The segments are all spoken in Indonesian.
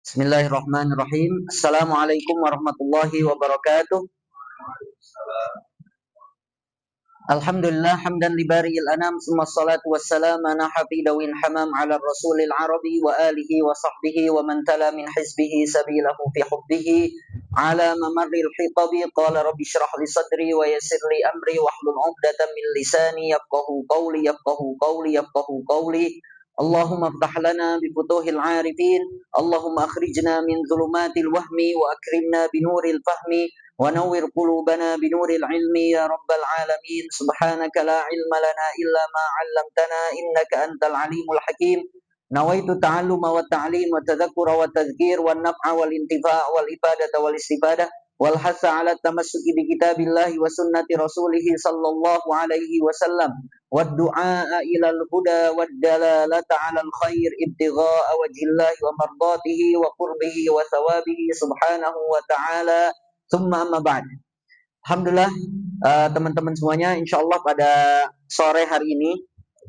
Bismillahirrahmanirrahim. Assalamualaikum warahmatullahi wabarakatuh. Alhamdulillah hamdan libari'il anam summa salatu wassalamu ala hafidawin hamam ala rasulil arabi wa alihi wa sahbihi wa man tala min hizbihi sabilahu fi hubbihi ala mamarril hiqabi qala rabbi syrah li sadri wa yassir li amri wahlul 'uqdatam min lisani yafqahu qawli Allahumma ftah lana bi futuhil 'arifin Allahumma akhrijna min dhulumatil wahmi wa akrimna bi nuril fahmi ونور قلوبنا بنور العلم يا رب العالمين سبحانك لا علم لنا إلا ما علمتنا إنك أنت العليم الحكيم نويت التعلم والتعليم والتذكر والتذكير والنفع والانتفاع والإفادة والاستفادة والحث على التمسك بكتاب الله وسنة رسوله صلى الله عليه وسلم والدعاء إلى الهدى والدلالة على الخير ابتغاء وجه الله ومرضاته وقربه وثوابه سبحانه وتعالى. Tsumma amma ba'd. Alhamdulillah teman-teman semuanya, insyaallah pada sore hari ini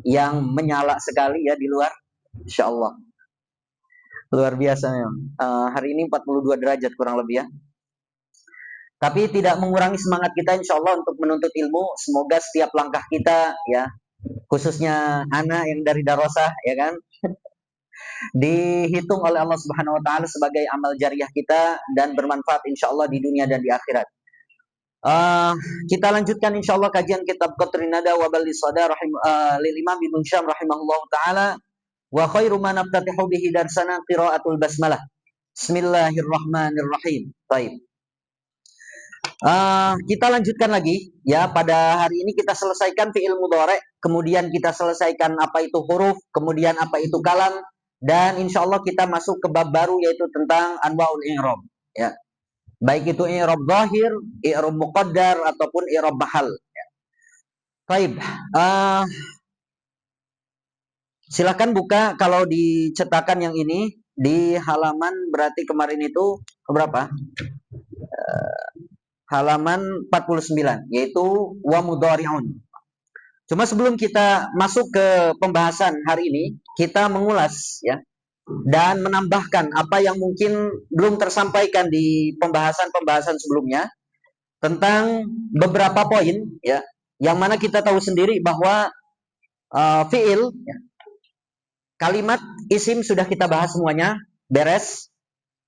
yang menyala sekali ya di luar, insyaallah. Luar biasa memang. Hari ini 42 derajat kurang lebih ya. Tapi tidak mengurangi semangat kita insyaallah untuk menuntut ilmu. Semoga setiap langkah kita ya, khususnya anak yang dari Darosah ya kan, dihitung oleh Allah Subhanahu wa taala sebagai amal jariah kita dan bermanfaat insyaallah di dunia dan di akhirat. Kita lanjutkan insyaallah kajian kitab Qatrin Nada wa Balli Sada lil Imam Ibnu Syam rahimahullah taala wa khairu ma naftatihu bihi darsana qiraatul basmalah. Bismillahirrahmanirrahim. Baik. Kita lanjutkan lagi ya, pada hari ini kita selesaikan fi'il mudhari', kemudian kita selesaikan apa itu huruf, kemudian apa itu kalam. Dan insya Allah kita masuk ke bab baru yaitu tentang anwa'ul i'rab ya. Baik itu i'rab zahir, i'rab muqaddar ataupun i'rab mahal ya. Baik. Silakan buka kalau di cetakan yang ini di halaman, berarti kemarin itu berapa? Halaman 49 yaitu wa mudhari'un. Cuma sebelum kita masuk ke pembahasan hari ini, kita mengulas ya dan menambahkan apa yang mungkin belum tersampaikan di pembahasan-pembahasan sebelumnya tentang beberapa poin ya, yang mana kita tahu sendiri bahwa fiil ya, kalimat isim sudah kita bahas semuanya, beres.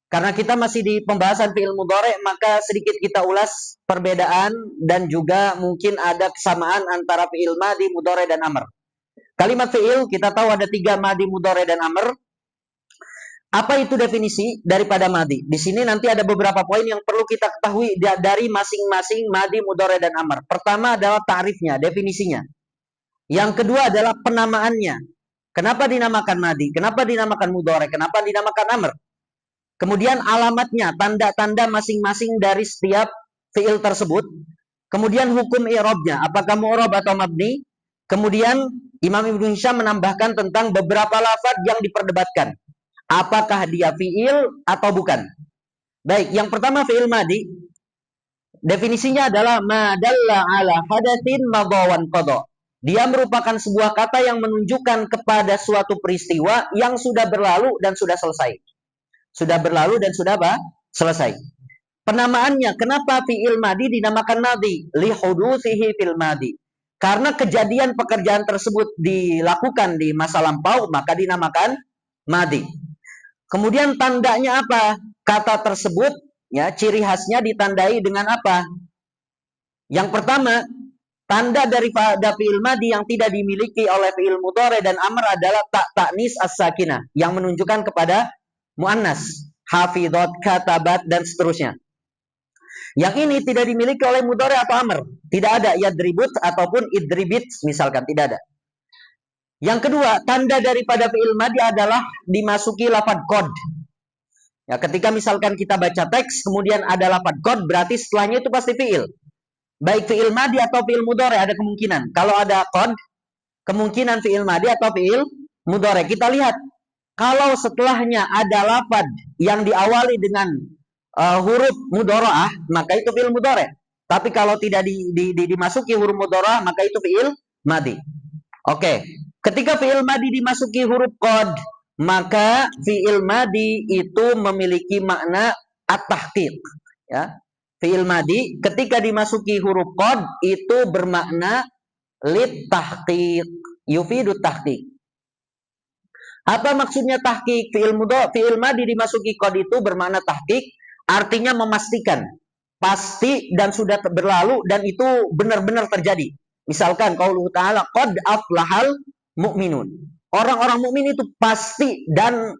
Karena kita masih di pembahasan fi'il mudhari', maka sedikit kita ulas perbedaan dan juga mungkin ada kesamaan antara fi'il madi, mudhari' dan amr. Kalimat fi'il kita tahu ada 3, madi, mudhari' dan amr. Apa itu definisi daripada madi? Di sini nanti ada beberapa poin yang perlu kita ketahui dari masing-masing madi, mudhari' dan amr. Pertama adalah ta'rifnya, definisinya. Yang kedua adalah penamaannya. Kenapa dinamakan madi? Kenapa dinamakan mudhari'? Kenapa dinamakan amr? Kemudian alamatnya, tanda-tanda masing-masing dari setiap fi'il tersebut. Kemudian hukum i'rabnya, apakah mu'rab atau mabni. Kemudian Imam Ibnu Hisham menambahkan tentang beberapa lafaz yang diperdebatkan. Apakah dia fi'il atau bukan. Baik, yang pertama fi'il madi. Definisinya adalah ma dalla ala hadatsin madhawan qada. Dia merupakan sebuah kata yang menunjukkan kepada suatu peristiwa yang sudah berlalu dan sudah selesai. Sudah berlalu dan sudah selesai. Penamaannya, kenapa fi'il madi dinamakan madi? Li hudutsihi fil madi. Karena kejadian pekerjaan tersebut dilakukan di masa lampau, maka dinamakan madi. Kemudian tandanya apa? Kata tersebut ya, ciri khasnya ditandai dengan apa? Yang pertama, tanda daripada fi'il madi yang tidak dimiliki oleh fi'il mudhari' dan amr adalah ta'nis as-sakinah, yang menunjukkan kepada muannas, hafidhat, katabat, dan seterusnya. Yang ini tidak dimiliki oleh mudhari' atau amr. Tidak ada yadribut ataupun idribit misalkan, tidak ada. Yang kedua, tanda daripada fi'il madi adalah dimasuki lafadz qad. Ya, ketika misalkan kita baca teks kemudian ada lafadz qad, berarti setelahnya itu pasti fi'il. Baik fi'il madi atau fi'il mudhari' ada kemungkinan. Kalau ada qad, kemungkinan fi'il madi atau fi'il mudhari'. Kita lihat, kalau setelahnya ada lafadz yang diawali dengan huruf mudhara'ah, maka itu fi'il mudhari'. Tapi kalau tidak dimasuki huruf mudhara'ah, maka itu fi'il madi. Oke. Ketika fi'il madi dimasuki huruf qad, maka fi'il madi itu memiliki makna at-tahqiq. Ya. Fi'il madi ketika dimasuki huruf qad itu bermakna lit tahqiq, yufidu tahqiq. Apa maksudnya tahqiq? Fi'il madi dimasuki qad itu bermakna tahqiq, artinya memastikan, pasti dan sudah berlalu dan itu benar-benar terjadi. Misalkan qauluhu ta'ala qad aflahal mu'minun. Orang-orang mukmin itu pasti dan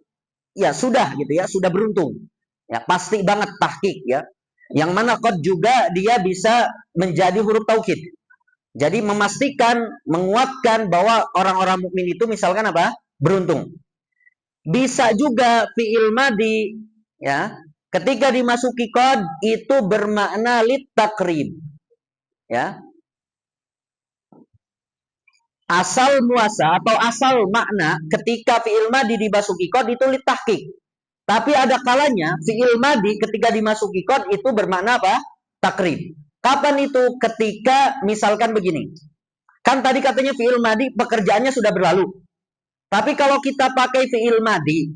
ya sudah gitu ya, sudah beruntung. Ya, pasti banget tahqiq ya. Yang mana qad juga dia bisa menjadi huruf taukid. Jadi memastikan, menguatkan bahwa orang-orang mukmin itu misalkan apa? Beruntung. Bisa juga fi'il madi ya, ketika dimasuki qad itu bermakna lit takrib. Ya. Asal muasa atau asal makna ketika fi'il madi dimasuki qad itu lit tahqiq. Tapi ada kalanya fi'il madi ketika dimasuki qad itu bermakna apa? Takrib. Kapan itu? Ketika misalkan begini. Kan tadi katanya fi'il madi pekerjaannya sudah berlalu. Tapi kalau kita pakai fi'il madi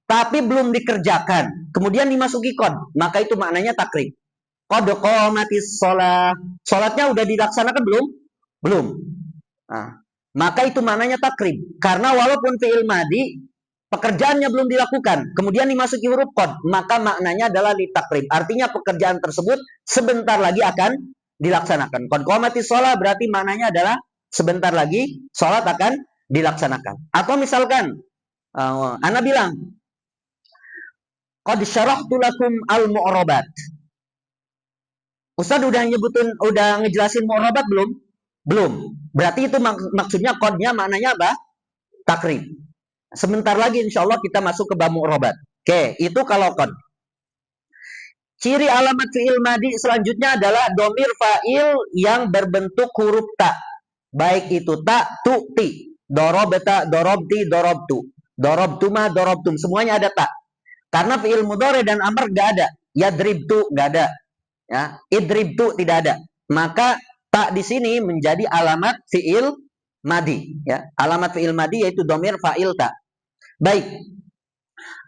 tapi belum dikerjakan, kemudian dimasuki qad, maka itu maknanya takrib. Qad qamatis shalah. Salatnya udah dilaksanakan belum? Belum. Nah, maka itu maknanya takrib. Karena walaupun fi'il madi pekerjaannya belum dilakukan, kemudian dimasuki huruf qad, maka maknanya adalah litakrib. Artinya pekerjaan tersebut sebentar lagi akan dilaksanakan. Qad qamatis shalah berarti maknanya adalah sebentar lagi salat akan dilaksanakan. Atau misalkan ana bilang qad syarahtu lakum al-mu'rabat. Ustaz udah ngejelasin mu'rabat belum? Belum. Berarti itu maksudnya qadnya maknanya apa? Takrib. Sebentar lagi insya Allah kita masuk ke bab mu'rabat. Oke, itu kalau qad. Ciri alamat fi'il madi selanjutnya adalah domir fa'il yang berbentuk huruf ta. Baik itu ta, tu, ti. Dorobta, dorobti, dorobtu. Dorobtuma, dorobtum. Semuanya ada ta. Karena fi'il mudhari dan amr gak ada. Yadribtu gak ada. Ya, idribtu tidak ada. Maka ta di sini menjadi alamat fi'il madi. Ya, alamat fi'il madi yaitu domir fa'il ta. Baik.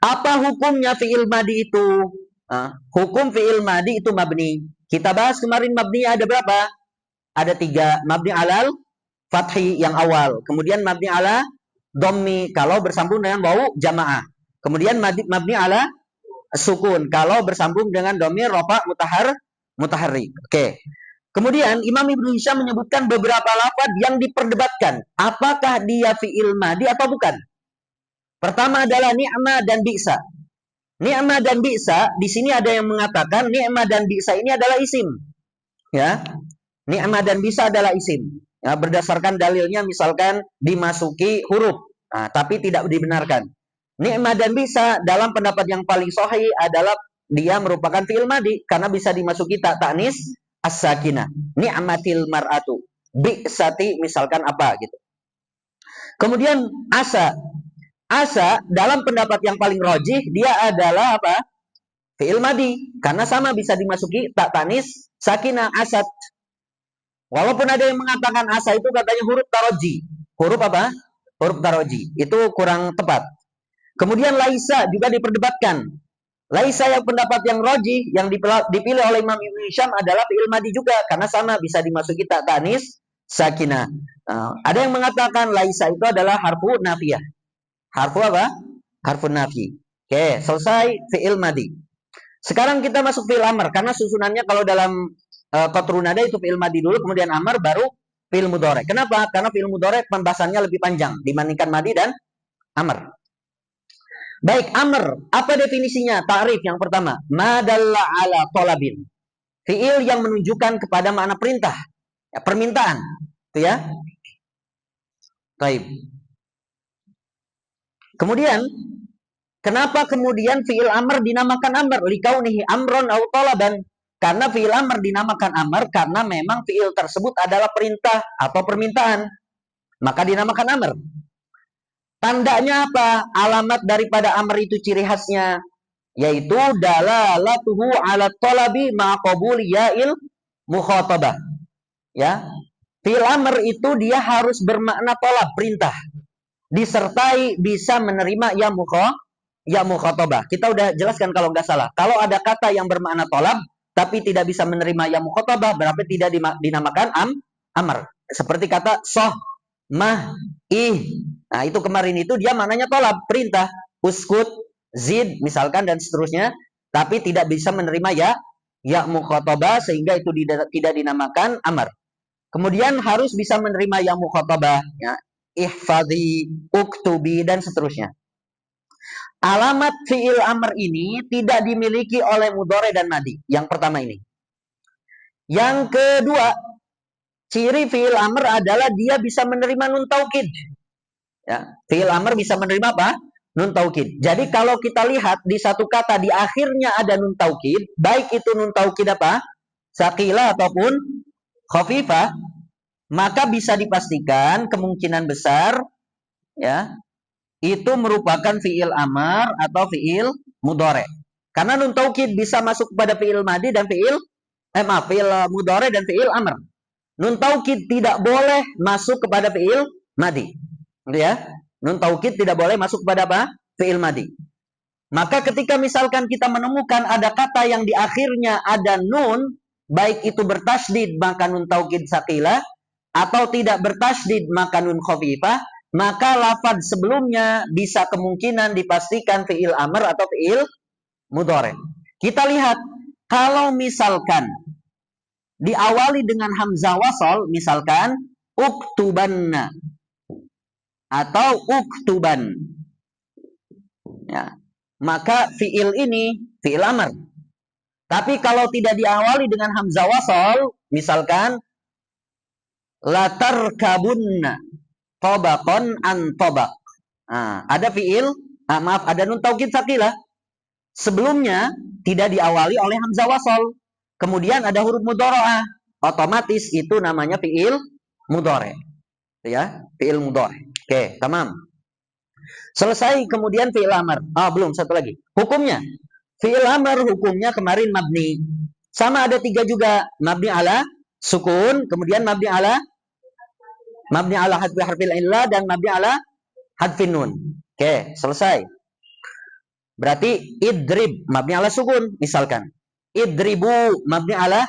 Apa hukumnya fi'il madi itu? Hukum fi'il madi itu mabni. Kita bahas kemarin mabni ada berapa? Ada 3. Mabni alal fathi yang awal. Kemudian mabni ala dhammi kalau bersambung dengan wawu jamaah. Kemudian mabni ala sukun kalau bersambung dengan dhamir rafa mutaharrik. Oke. Kemudian Imam Ibnu Hisham menyebutkan beberapa lafaz yang diperdebatkan. Apakah dia fi'il madi atau bukan? Pertama adalah ni'ma dan bi'sa. Ni'ma dan bi'sa, di sini ada yang mengatakan ni'ma dan bi'sa ini adalah isim. Ya. Ni'ma dan bi'sa adalah isim. Ya, berdasarkan dalilnya misalkan dimasuki huruf. Nah, tapi tidak dibenarkan. Ni'ma dan bi'sa dalam pendapat yang paling sahih adalah dia merupakan fi'il madi karena bisa dimasuki ta ta'nis as-sakinah. Ni'matil mar'atu. Bi'sati misalkan apa gitu. Kemudian asa. Asa dalam pendapat yang paling rajih dia adalah apa? Fi'il madi karena sama bisa dimasuki ta ta'nis sakinah asat. Walaupun ada yang mengatakan asa itu katanya huruf taroji. Huruf apa? Huruf taroji. Itu kurang tepat. Kemudian laisa juga diperdebatkan. Laisa yang pendapat yang roji yang dipilih oleh Imam Ibnu Hisham adalah fi'il madi juga karena sama bisa dimasuki ta ta'nis sakinah. Ada yang mengatakan laisa itu adalah harfu nafiyah. Harfu apa? Harfu nafi. Oke, selesai fi'il madi. Sekarang kita masuk fi'il amr karena susunannya kalau dalam qatrun nada itu fi'il madi dulu kemudian amr baru fi'il mudhari. Kenapa? Karena fi'il mudhari pembahasannya lebih panjang dibandingkan madi dan amr. Baik, amr. Apa definisinya? Ta'rif yang pertama. Madalla ala tolabin. Fi'il yang menunjukkan kepada makna perintah. Ya, permintaan. Itu ya. Baik. Kemudian, kenapa kemudian fi'il amr dinamakan amr? Likaunihi amron au tolaban. Karena fi'il amr dinamakan amr karena memang fi'il tersebut adalah perintah atau permintaan. Maka dinamakan amr. Tandanya apa? Alamat daripada amr itu ciri khasnya yaitu dalalatuhu ala talabi ma qabuli ya'il mukhatabah. Ya. Fi'il amr itu dia harus bermakna tolab, perintah. disertai bisa menerima ya mukhatabah. Kita udah jelaskan kalau nggak salah. Kalau ada kata yang bermakna tolab tapi tidak bisa menerima ya mukhatabah, berarti tidak dinamakan amr. Seperti kata soh, mah, ih. Nah, itu kemarin itu dia maknanya tolab, perintah. Uskut, zid, misalkan, dan seterusnya. Tapi tidak bisa menerima ya mukhatabah, sehingga itu tidak dinamakan amr. Kemudian harus bisa menerima ya mukhatabah, ya. Ihfadhi, uktubi, dan seterusnya. Alamat fi'il amr ini tidak dimiliki oleh mudhari dan madi. Yang pertama ini. Yang kedua, ciri fi'il amr adalah dia bisa menerima nun taukid. Ya, fi'il amr bisa menerima apa? Nun taukid. Jadi kalau kita lihat di satu kata di akhirnya ada nun taukid, baik itu nun taukid apa? Saqilah ataupun khafifah, maka bisa dipastikan kemungkinan besar, ya, itu merupakan fi'il amr atau fi'il mudhari. Karena nun taukid bisa masuk kepada fi'il madi dan fi'il mudhari dan fi'il amr. Nun taukid tidak boleh masuk kepada fi'il madi. Ya. Nun taukid tidak boleh masuk kepada apa? Fi'il madi. Maka ketika misalkan kita menemukan ada kata yang di akhirnya ada nun, baik itu bertasydid maka nun taukid saqilah, atau tidak bertasydid maka nun khafifah, maka lafaz sebelumnya bisa kemungkinan dipastikan fi'il amr atau fi'il mudhari. Kita lihat, kalau misalkan diawali dengan hamzah wasol, misalkan uktubanna atau uktuban, ya, maka fi'il ini fi'il amr. Tapi kalau tidak diawali dengan hamzah wasol, misalkan latarkabunna tobakon an tobak. Nah, ada fi'il, ada nun taukid saqilah. Sebelumnya tidak diawali oleh hamzah wasol. Kemudian ada huruf mudharaah. Otomatis itu namanya fi'il mudhari. Ya, fi'il mudhari. Oke, tamam. Selesai, kemudian fi'il amr. Belum, satu lagi. Hukumnya. Fi'il amr hukumnya kemarin mabni. Sama ada 3 juga. Mabni ala sukun, kemudian mabni ala hadfi harfil illah, dan mabni ala hadfin nun. Oke, selesai. Berarti idrib mabni ala sukun, misalkan. Idribu mabni ala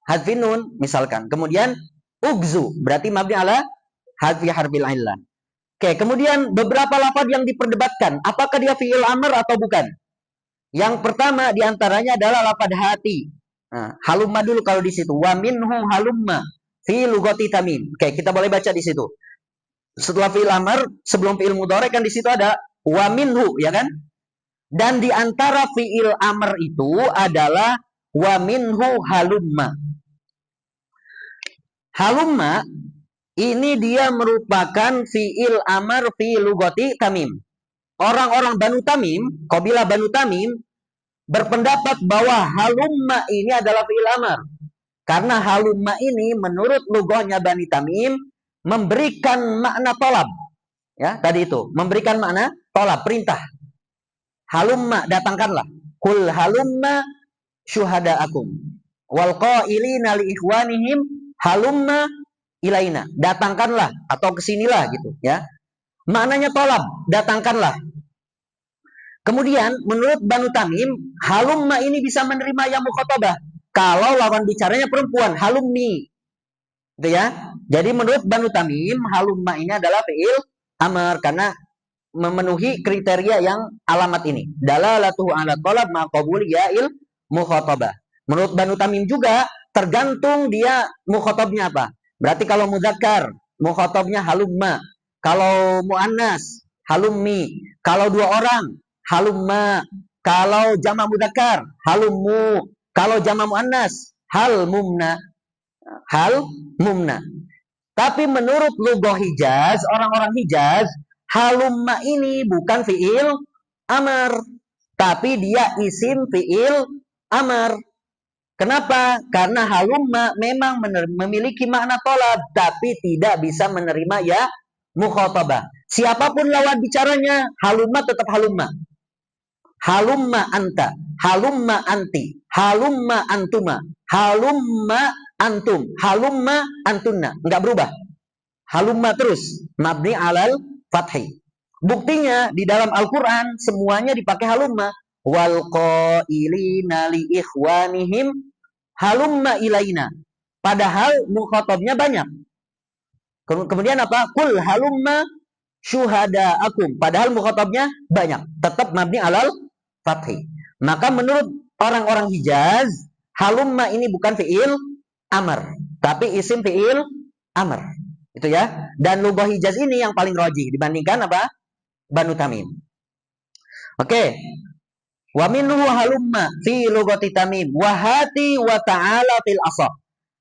hadfin nun, misalkan. Kemudian ugzu berarti mabni ala hadfi harfil illah. Oke, kemudian beberapa lafaz yang diperdebatkan, apakah dia fi'il amr atau bukan? Yang pertama diantaranya adalah lafaz hati. Nah, halumma dulu kalau di situ. Wa minhu halumma fi lugati tamim. Oke, kita boleh baca di situ. Setelah fi'il amr, sebelum fi'il mudhari kan di situ ada wa minhu, ya kan? Dan di antara fi'il amr itu adalah wa minhu halumma. Halumma ini dia merupakan fi'il amr fi lugati tamim. Orang-orang Banu Tamim, kabilah Banu Tamim, berpendapat bahwa halumma ini adalah fi'il amr. Karena halumma ini menurut lugahnya Bani Tamim memberikan makna tolab. Ya, tadi itu, memberikan makna tolab, perintah. Halumma, datangkanlah. Kul halumma syuhada'akum. Wal qailina li ikhwanihim halumma ilaina, datangkanlah atau kesinilah gitu, ya. Maknanya tolab, datangkanlah. Kemudian menurut Banu Tamim, halumma ini bisa menerima yang mukhatabah kalau lawan bicaranya perempuan, halummi, gitu ya. Jadi menurut Banu Tamim, halumma ini adalah fi'il amr karena memenuhi kriteria yang alamat ini. Dalalatuhu ala tolab maqabuli ya'il mukhatabah. Menurut Banu Tamim juga tergantung dia mukhatabnya apa. Berarti kalau mudzakkar, mukhatabnya halumma. Kalau muannas, halummi. Kalau 2 orang, halumma. Kalau jama' mudzakkar, halummu. Kalau jama' muannas, halmumna. Halmumna. Tapi menurut lugah Hijaz, orang-orang Hijaz, halumma ini bukan fi'il amr, tapi dia isim fi'il amr. Kenapa? Karena halumma memang memiliki makna tolab, tapi tidak bisa menerima ya mukhatabah. Siapapun lawan bicaranya, halumma tetap halumma. Halumma anta, halumma anti, halumma antuma, halumma antum, halumma antunna. Enggak berubah. Halumma terus. Mabni alal fathi. Buktinya di dalam Al-Qur'an semuanya dipakai halumma. Wal qailina li ikhwanihim halumma ilaina. Padahal mukhatabnya banyak. Kemudian apa? Kul halumma syuhadaakum. Padahal mukhatabnya banyak. Tetap mabni alal fathi. Maka menurut orang-orang Hijaz, halumma ini bukan fi'il amr, tapi isim fi'il amr. Itu ya. Dan lugah Hijaz ini yang paling rajih dibandingkan apa? Banu Tamim. Oke. Wa minhu halumma fi lugati Tamim wa hati wa ta'ala fil asah.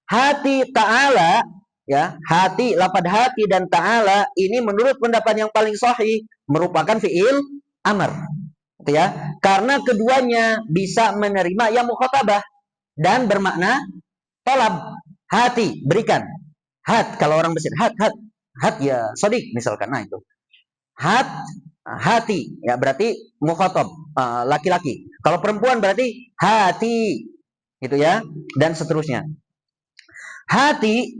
Hati ta'ala, ya, hati, lafaz hati dan ta'ala ini menurut pendapat yang paling sahih merupakan fi'il amr. Gitu ya. Karena keduanya bisa menerima yang mukhatabah dan bermakna talab. Hati, berikan. Hat, kalau orang Mesir, hat ya sodik misalkan. Nah itu. Hat, hati, ya berarti mukhatab, laki-laki. Kalau perempuan berarti hati, gitu ya, dan seterusnya. Hati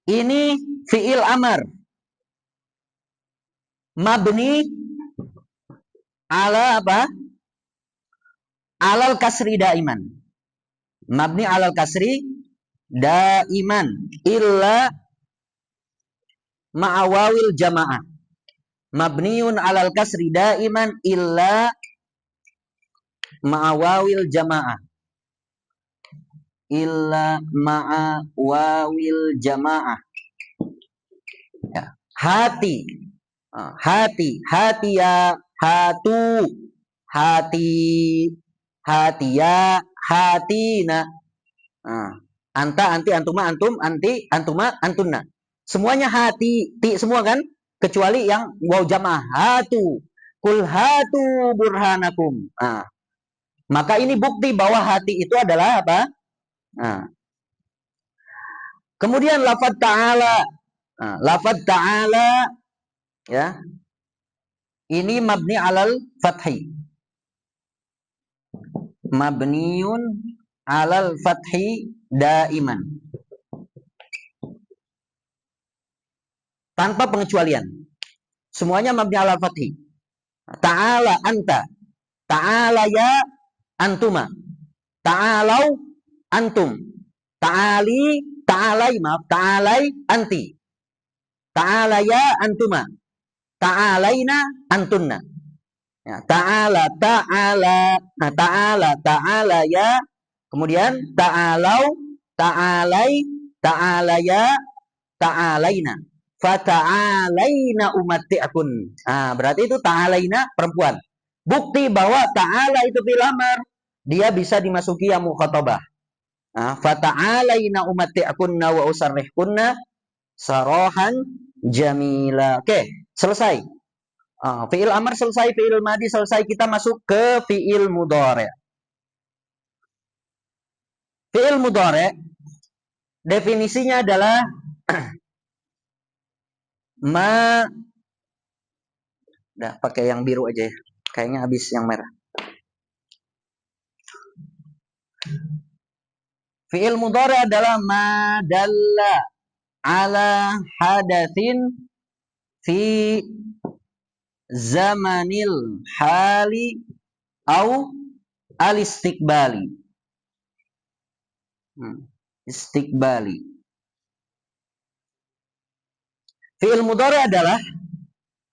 ini fi'il amar, mabni ala apa? Alal kasri daiman. Mabni alal kasri daiman illa ma'awawil jamaah. Mabniun alal kasri daiman illa ma'awawil jamaah. Illa ma'awawil jamaah. Ya. Hati. Hati ya, hatu, hati, hatiya, hatina. Anta, anti, antuma, antum, anti, antuma, antunna. Semuanya hati, ti semua kan? Kecuali yang waw jamaah, hatu. Kul hatu burhanakum. Maka ini bukti bahwa hati itu adalah apa? Kemudian lafaz ta'ala. Lafaz ta'ala, ya. Ini mabni alal fathi. Mabniun alal fathi daiman. Tanpa pengecualian. Semuanya mabni alal fathi. Ta'ala anta. Ta'ala ya antuma. Ta'alau antum. Ta'ali, ta'alai, maaf, ta'alai anti. Ta'ala ya antuma. Ta'alaina antunna. Ya, ta'ala, ta'ala. Nah, ta'ala, ta'ala ya. Kemudian ta'alau, ta'alai, ta'alaya, ta'alaina. Fata'alaina umatti'akun. Berarti itu ta'alaina perempuan. Bukti bahwa ta'ala itu fil amr. Dia bisa dimasuki yang mukhatabah. Fata'alaina umatti'akunna wa usarrihkunna sarahan jamila. Oke, selesai. Fi'il amr selesai, fi'il madi selesai. Kita masuk ke fi'il mudhari'. Fi'il mudhari' definisinya adalah udah pakai yang biru aja ya. Kayaknya habis yang merah. Fi'il mudhari' adalah ma dalla ala hadatsin fi zamanil hali au al-istiqbali. Istiqbali. Fi'il mudhari' adalah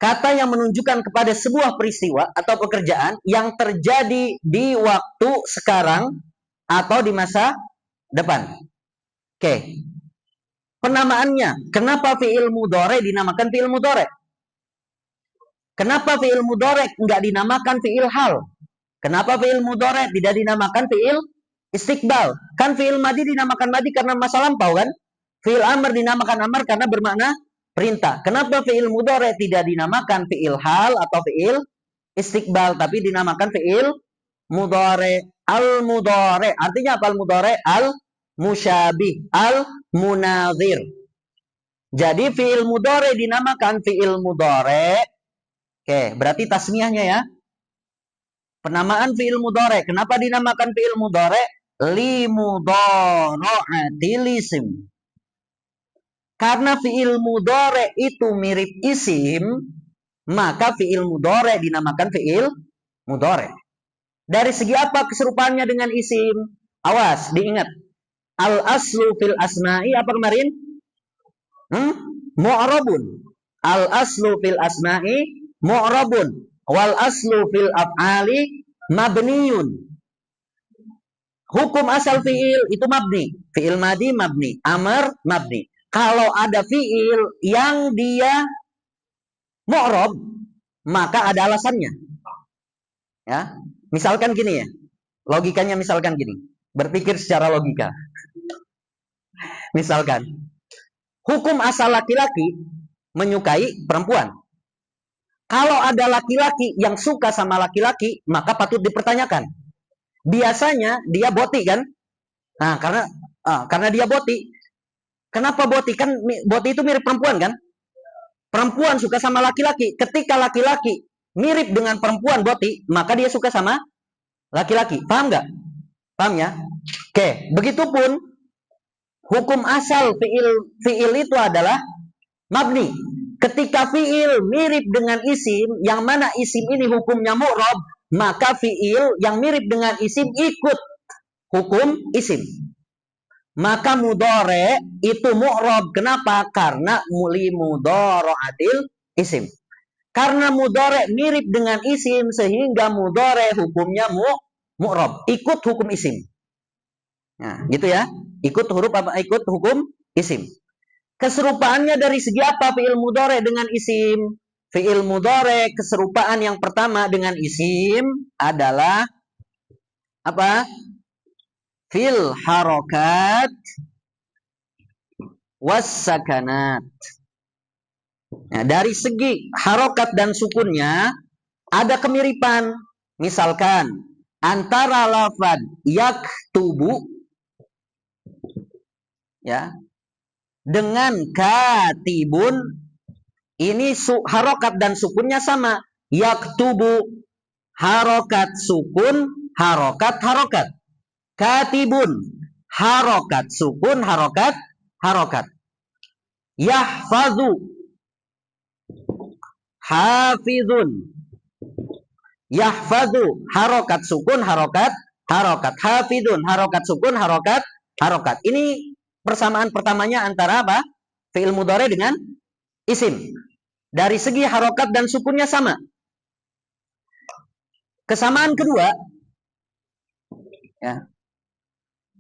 kata yang menunjukkan kepada sebuah peristiwa atau pekerjaan yang terjadi di waktu sekarang atau di masa depan. Oke. Penamaannya, kenapa fi'il mudhari' dinamakan fi'il mudhari'? Kenapa fi'il mudhari' enggak dinamakan fi'il hal? Kenapa fi'il mudhari' tidak dinamakan fi'il istiqbal? Kan fi'il madi dinamakan madi karena masa lampau kan? Fi'il amr dinamakan amr karena bermakna perintah. Kenapa fi'il mudhari' tidak dinamakan fi'il hal atau fi'il istiqbal, tapi dinamakan fi'il mudhari'? Al-mudhari' artinya apa al-mudhari'? Al-musyabih, al-munadhir. Jadi fi'il mudhari' dinamakan fi'il mudhari'. Oke, berarti tasmiyahnya ya. Penamaan fi'il mudhari'. Kenapa dinamakan fi'il mudhari'? Li mudhara'atil isim. Karena fi'il mudhari' itu mirip isim, maka fi'il mudhari dinamakan fi'il mudhari. Dari segi apa keserupaannya dengan isim? Awas, diingat. Al aslu fil asma'i apa kemarin? Mu'rabun. Al aslu fil asma'i mu'rabun. Wal aslu fil af'ali mabniyun. Hukum asal fi'il itu mabni. Fi'il madi mabni. Amr mabni. Kalau ada fi'il yang dia mu'rab, maka ada alasannya. Ya, misalkan gini ya. Logikanya misalkan gini. Berpikir secara logika. Misalkan, hukum asal laki-laki menyukai perempuan. Kalau ada laki-laki yang suka sama laki-laki, maka patut dipertanyakan. Biasanya dia boti kan? Nah, karena dia boti. Kenapa boti? Kan boti itu mirip perempuan kan? Perempuan suka sama laki-laki. Ketika laki-laki mirip dengan perempuan boti, maka dia suka sama laki-laki. Paham nggak? Paham ya? Oke, begitupun hukum asal fi'il itu adalah mabni. Ketika fi'il mirip dengan isim, yang mana isim ini hukumnya mu'rab, maka fi'il yang mirip dengan isim ikut hukum isim. Maka mudhari itu mu'rab. Kenapa? Karena muli mudhara'atil isim. Karena mudhari mirip dengan isim, sehingga mudhari hukumnya mu'rab. Ikut hukum isim. Nah, gitu ya. Ikut huruf apa? Ikut hukum isim. Keserupaannya dari segi apa fi'il mudhari dengan isim? Fi'il mudhari keserupaan yang pertama dengan isim adalah apa? Fil harokat was sakanat. Nah, dari segi harokat dan sukunnya ada kemiripan. Misalkan antara lafaz yaktubu ya dengan katibun, ini harokat dan sukunnya sama. Yaktubu harokat sukun, harokat harokat. Katibun harokat sukun, harokat harokat. Yahfazu hafizun. Yahfazu harokat sukun, harokat harokat. Hafizun harokat sukun, harokat harokat. Ini persamaan pertamanya antara apa? Fi'il mudhari dengan isim. Dari segi harokat dan sukunnya sama. Kesamaan kedua, ya,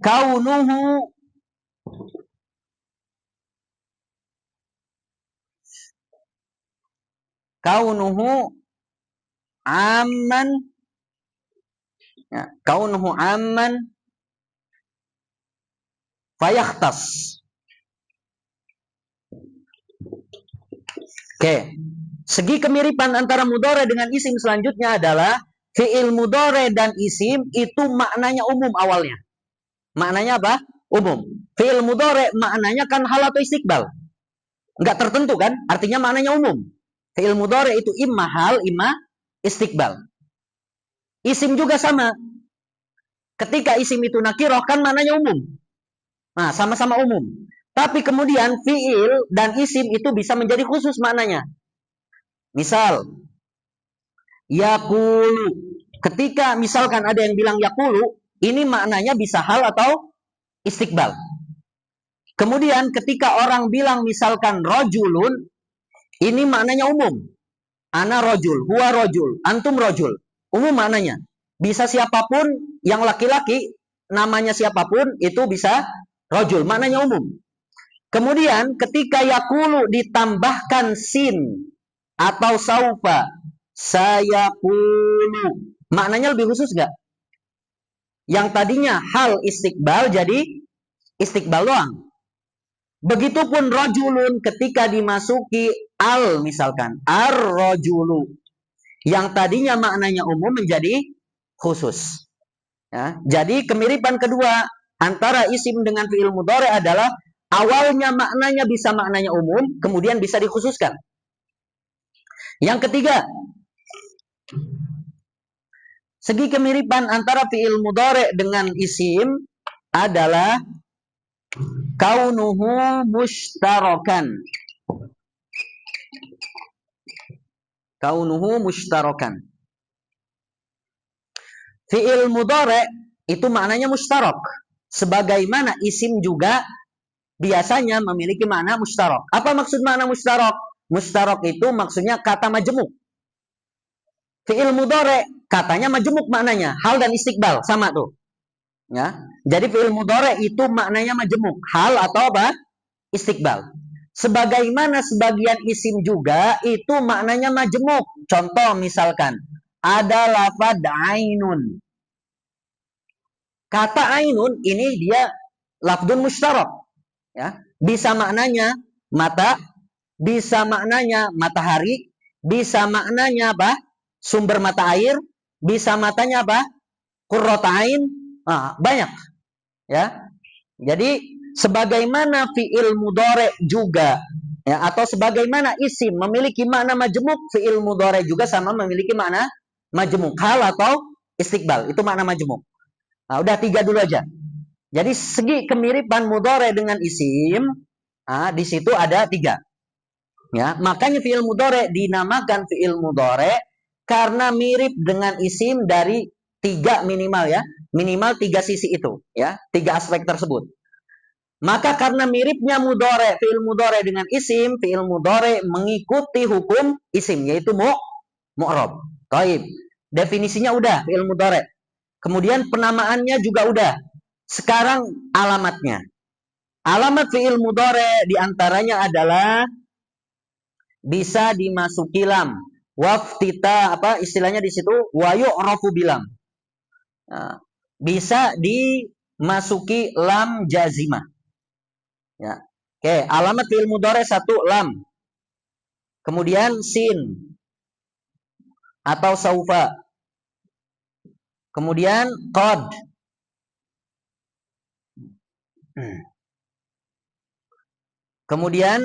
kaunuhu amman, ya, kaunuhu amman fayakhtas. Oke. Segi kemiripan antara mudhari dengan isim selanjutnya adalah fi'il mudhari dan isim itu maknanya umum awalnya. Maknanya apa? Umum. Fi'il mudhari maknanya kan hal atau istiqbal. Enggak tertentu kan? Artinya maknanya umum. Fi'il mudhari itu imma hal, imma istiqbal. Isim juga sama. Ketika isim itu nakirah kan maknanya umum. Nah, sama-sama umum. Tapi kemudian fi'il dan isim itu bisa menjadi khusus maknanya. Misal, yaqulu. Ketika misalkan ada yang bilang yaqulu, ini maknanya bisa hal atau istiqbal. Kemudian ketika orang bilang misalkan rojulun, ini maknanya umum. Ana rojul, huwa rojul, antum rojul. Umum maknanya. Bisa siapapun yang laki-laki, namanya siapapun, itu bisa rojul. Maknanya umum. Kemudian ketika yakulu ditambahkan sin atau saufa, sayakulu, maknanya lebih khusus nggak? Yang tadinya hal istiqbal jadi istiqbal doang. Begitupun rojulun ketika dimasuki al misalkan ar-rojulu, yang tadinya maknanya umum menjadi khusus. Ya, jadi kemiripan kedua antara isim dengan fi'il mudhari adalah awalnya maknanya bisa maknanya umum, kemudian bisa dikhususkan. Yang ketiga, segi kemiripan antara fi'il mudhari dengan isim adalah kaunuhu mushtarakan. Kaunuhu mushtarakan. Fi'il mudhari itu maknanya mushtarak. Sebagaimana isim juga biasanya memiliki makna mushtarak. Apa maksud makna mushtarak? Mushtarak itu maksudnya kata majemuk. Fi'il mudhari katanya majemuk maknanya, hal dan istiqbal sama tuh. Ya. Jadi fi'il mudhari itu maknanya majemuk, hal atau apa? Istiqbal. Sebagaimana sebagian isim juga itu maknanya majemuk. Contoh misalkan ada lafaz ainun. Kata ainun ini dia lafdun musytarak. Ya. Bisa maknanya mata, bisa maknanya matahari, bisa maknanya apa? Sumber mata air, bisa matanya apa? Qurrata ain. Nah, banyak. Ya. Jadi sebagaimana fi'il mudhari juga ya, atau sebagaimana isim memiliki makna majemuk, fi'il mudhari juga sama memiliki makna majemuk, hal atau istiqbal. Itu makna majemuk. Nah, udah 3 dulu aja. Jadi segi kemiripan mudhari dengan isim, di situ ada 3. Ya, makanya fi'il mudhari dinamakan fi'il mudhari karena mirip dengan isim dari 3 minimal ya. Minimal 3 sisi itu ya, 3 aspek tersebut. Maka karena miripnya mudhari, fi'il mudhari dengan isim, fi'il mudhari mengikuti hukum isim yaitu mu'rab. Baik. Definisinya udah fi'il mudhari. Kemudian penamaannya juga udah. Sekarang alamatnya. Alamat fi'il mudhari diantaranya adalah bisa dimasuki lam. Waftita apa istilahnya di situ wa yu'rafu bilam. Nah, bisa dimasuki lam jazimah. Ya. Oke, alamat fi'il mudhari 1 lam. Kemudian sin atau saufa. Kemudian qad. Kemudian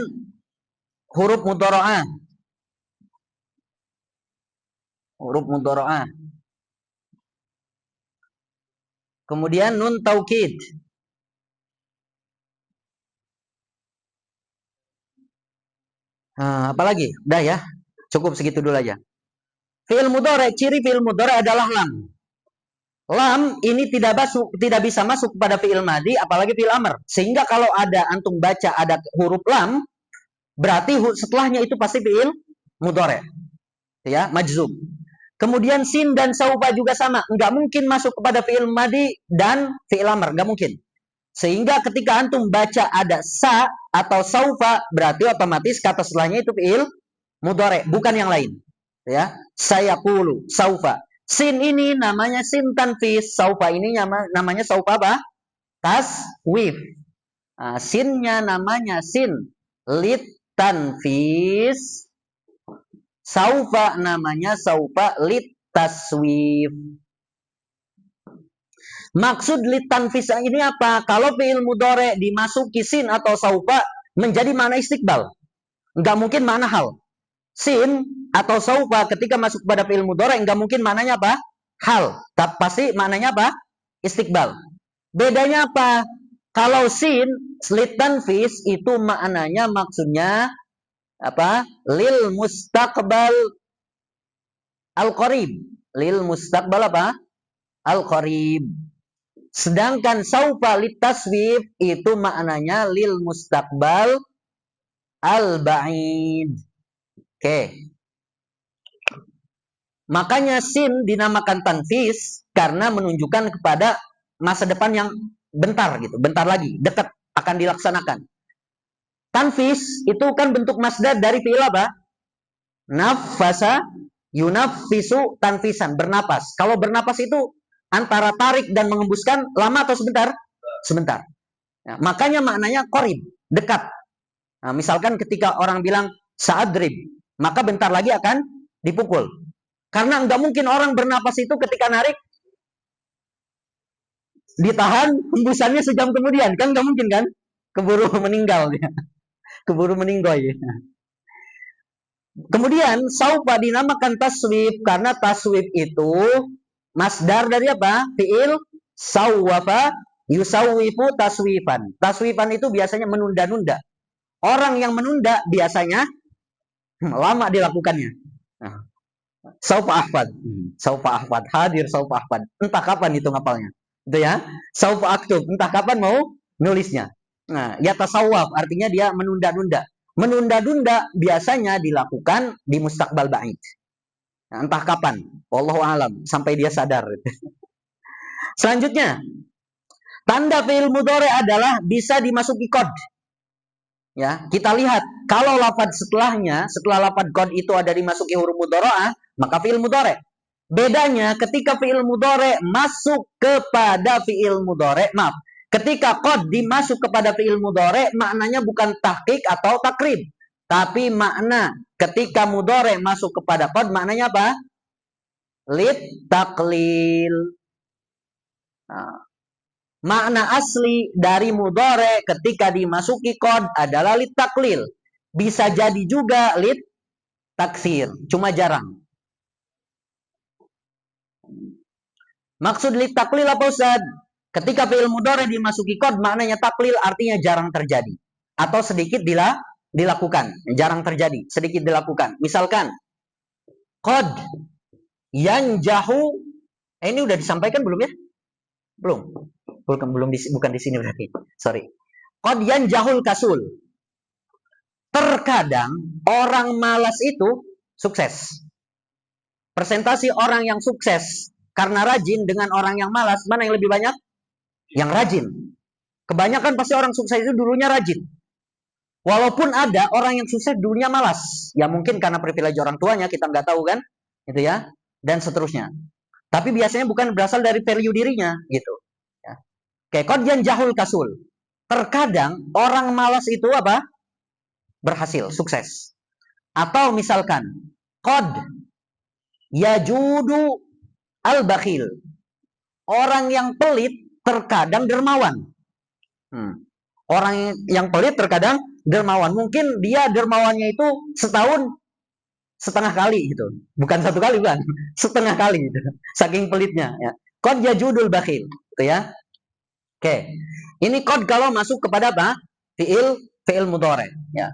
huruf mudhara'ah. Huruf mudhara'ah. Kemudian nun taukid. Apalagi? Udah ya. Cukup segitu dulu aja. Fi'il mudhari, ciri fi'il mudhari adalah lam. Lam ini tidak bisa masuk pada fi'il madi apalagi fi'il amr. Sehingga kalau ada antum baca ada huruf lam, berarti setelahnya itu pasti fi'il mudhari. Ya, majzum. Kemudian sin dan saufa juga sama, enggak mungkin masuk kepada fi'il madi dan fi'il amr, enggak mungkin. Sehingga ketika antum baca ada sa atau saufa, berarti otomatis kata setelahnya itu fi'il mudhari, bukan yang lain. Ya, saya qulu, saufa. Sin ini namanya sin tanfis, saufa ini namanya saufa apa? Taswif. Sinnya namanya sin lit tanfis. Saufa namanya saufa lit taswif. Maksud lit tanfis ini apa? Kalau fi'il mudhari dimasuki sin atau saufa menjadi makna istiqbal. Enggak mungkin makna hal. Sin atau saufa ketika masuk pada fi'il mudhari enggak mungkin maknanya apa? Hal. Tapi pasti maknanya apa? Istiqbal. Bedanya apa? Kalau sin lit tanfis itu maknanya maksudnya apa? Lil mustaqbal al-qarib. Lil mustaqbal apa? Al-qarib. Sedangkan saufa lit taswif itu maknanya lil mustaqbal al-ba'id. Oke. Makanya sin dinamakan tanfis karena menunjukkan kepada masa depan yang bentar gitu, bentar lagi, dekat akan dilaksanakan. Tanfis itu kan bentuk masdar dari fi'il apa? Nafasa yunaffisu tanfisan, bernapas. Kalau bernapas itu antara tarik dan mengembuskan lama atau sebentar? Sebentar. Ya, makanya maknanya qarib, dekat. Nah, misalkan ketika orang bilang sa'adrib, maka bentar lagi akan dipukul. Karena nggak mungkin orang bernapas itu ketika narik ditahan, hembusannya sejam kemudian, kan nggak mungkin kan? Keburu meninggal dia. Keburu meninggoy. Kemudian saufa dinamakan taswif karena taswif itu masdar dari apa? Fi'il sawwafa yusawwifu taswifan. Taswifan itu biasanya menunda-nunda. Orang yang menunda biasanya lama dilakukannya. Nah, saufa ahfad. Saufa ahfad. Hadir saufa ahfad. Entah kapan itu ngapalnya. Itu ya. Saufa aktub. Entah kapan mau nulisnya. Nah, yatasawwaf artinya dia menunda-nunda. Menunda-nunda biasanya dilakukan di mustaqbal ba'id. Nah, entah kapan. Wallahu alam. Sampai dia sadar. Selanjutnya, tanda fi'il mudhari adalah bisa dimasuki qad. Ya, kita lihat kalau lafaz setelahnya, setelah lafaz qad itu ada dimasuki huruf mudhara'ah, maka fi'il mudhari. Bedanya ketika fi'il mudhari masuk kepada fi'il mudhari, maaf, ketika qad dimasuk kepada fi'il mudhari, maknanya bukan tahqiq atau takrib, tapi makna ketika mudhari masuk kepada qad maknanya apa? Lit taklil. Nah, makna asli dari mudhari ketika dimasuki qad adalah lit taklil. Bisa jadi juga lit taksir, cuma jarang. Maksud lit taklil apa Ustaz? Ketika fi'il mudhari dimasuki qad maknanya taklil artinya jarang terjadi atau sedikit dilakukan, jarang terjadi, sedikit dilakukan. Misalkan qad yanjahu, ini udah disampaikan belum ya? Belum. Bukan di sini berarti. Sorry. Qad yanjahul kasul. Terkadang orang malas itu sukses. Persentasi orang yang sukses karena rajin dengan orang yang malas, mana yang lebih banyak? Yang rajin. Kebanyakan pasti orang sukses itu dulunya rajin. Walaupun ada orang yang sukses dulunya malas. Ya mungkin karena privilege orang tuanya, kita nggak tahu kan? Gitu ya. Dan seterusnya. Tapi biasanya bukan berasal dari value dirinya. Gitu. Ya. Kayak qad yanjahul kasul. Terkadang orang malas itu apa? Berhasil, sukses. Atau misalkan qad yajudu al-bakhil. Orang yang pelit terkadang dermawan. Orang yang pelit terkadang dermawan. Mungkin dia dermawannya itu setahun setengah kali gitu. Bukan satu kali, bukan. Setengah kali gitu. Saking pelitnya ya. Qad yajudul bakhil, gitu ya. Oke. Ini qad kalau masuk kepada apa? Fi'il mudhari, ya.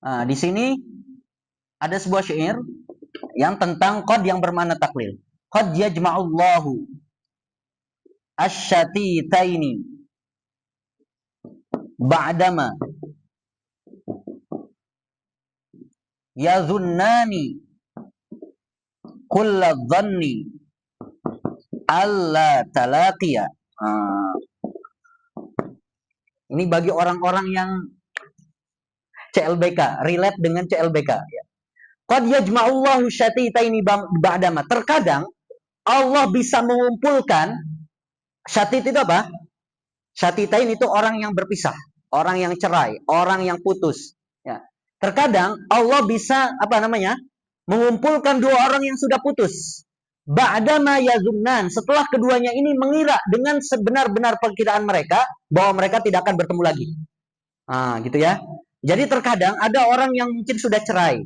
Nah, di sini ada sebuah syair yang tentang qad yang bermakna taklil. Qad yajma'ullahu asyatitaini ba'dama yazunnani kulla dhanni alla talaqiya. Ini bagi orang-orang yang CLBK, relate dengan CLBK ya. Qad yajma'ullahu syatitaini ba'dama. Terkadang Allah bisa mengumpulkan, syatit itu apa? Syatitain itu orang yang berpisah, orang yang cerai, orang yang putus ya. Terkadang Allah bisa mengumpulkan dua orang yang sudah putus. Ba'dama yazunnan, setelah keduanya ini mengira dengan sebenar-benar perkiraan mereka bahwa mereka tidak akan bertemu lagi. Gitu ya. Jadi terkadang ada orang yang mungkin sudah cerai.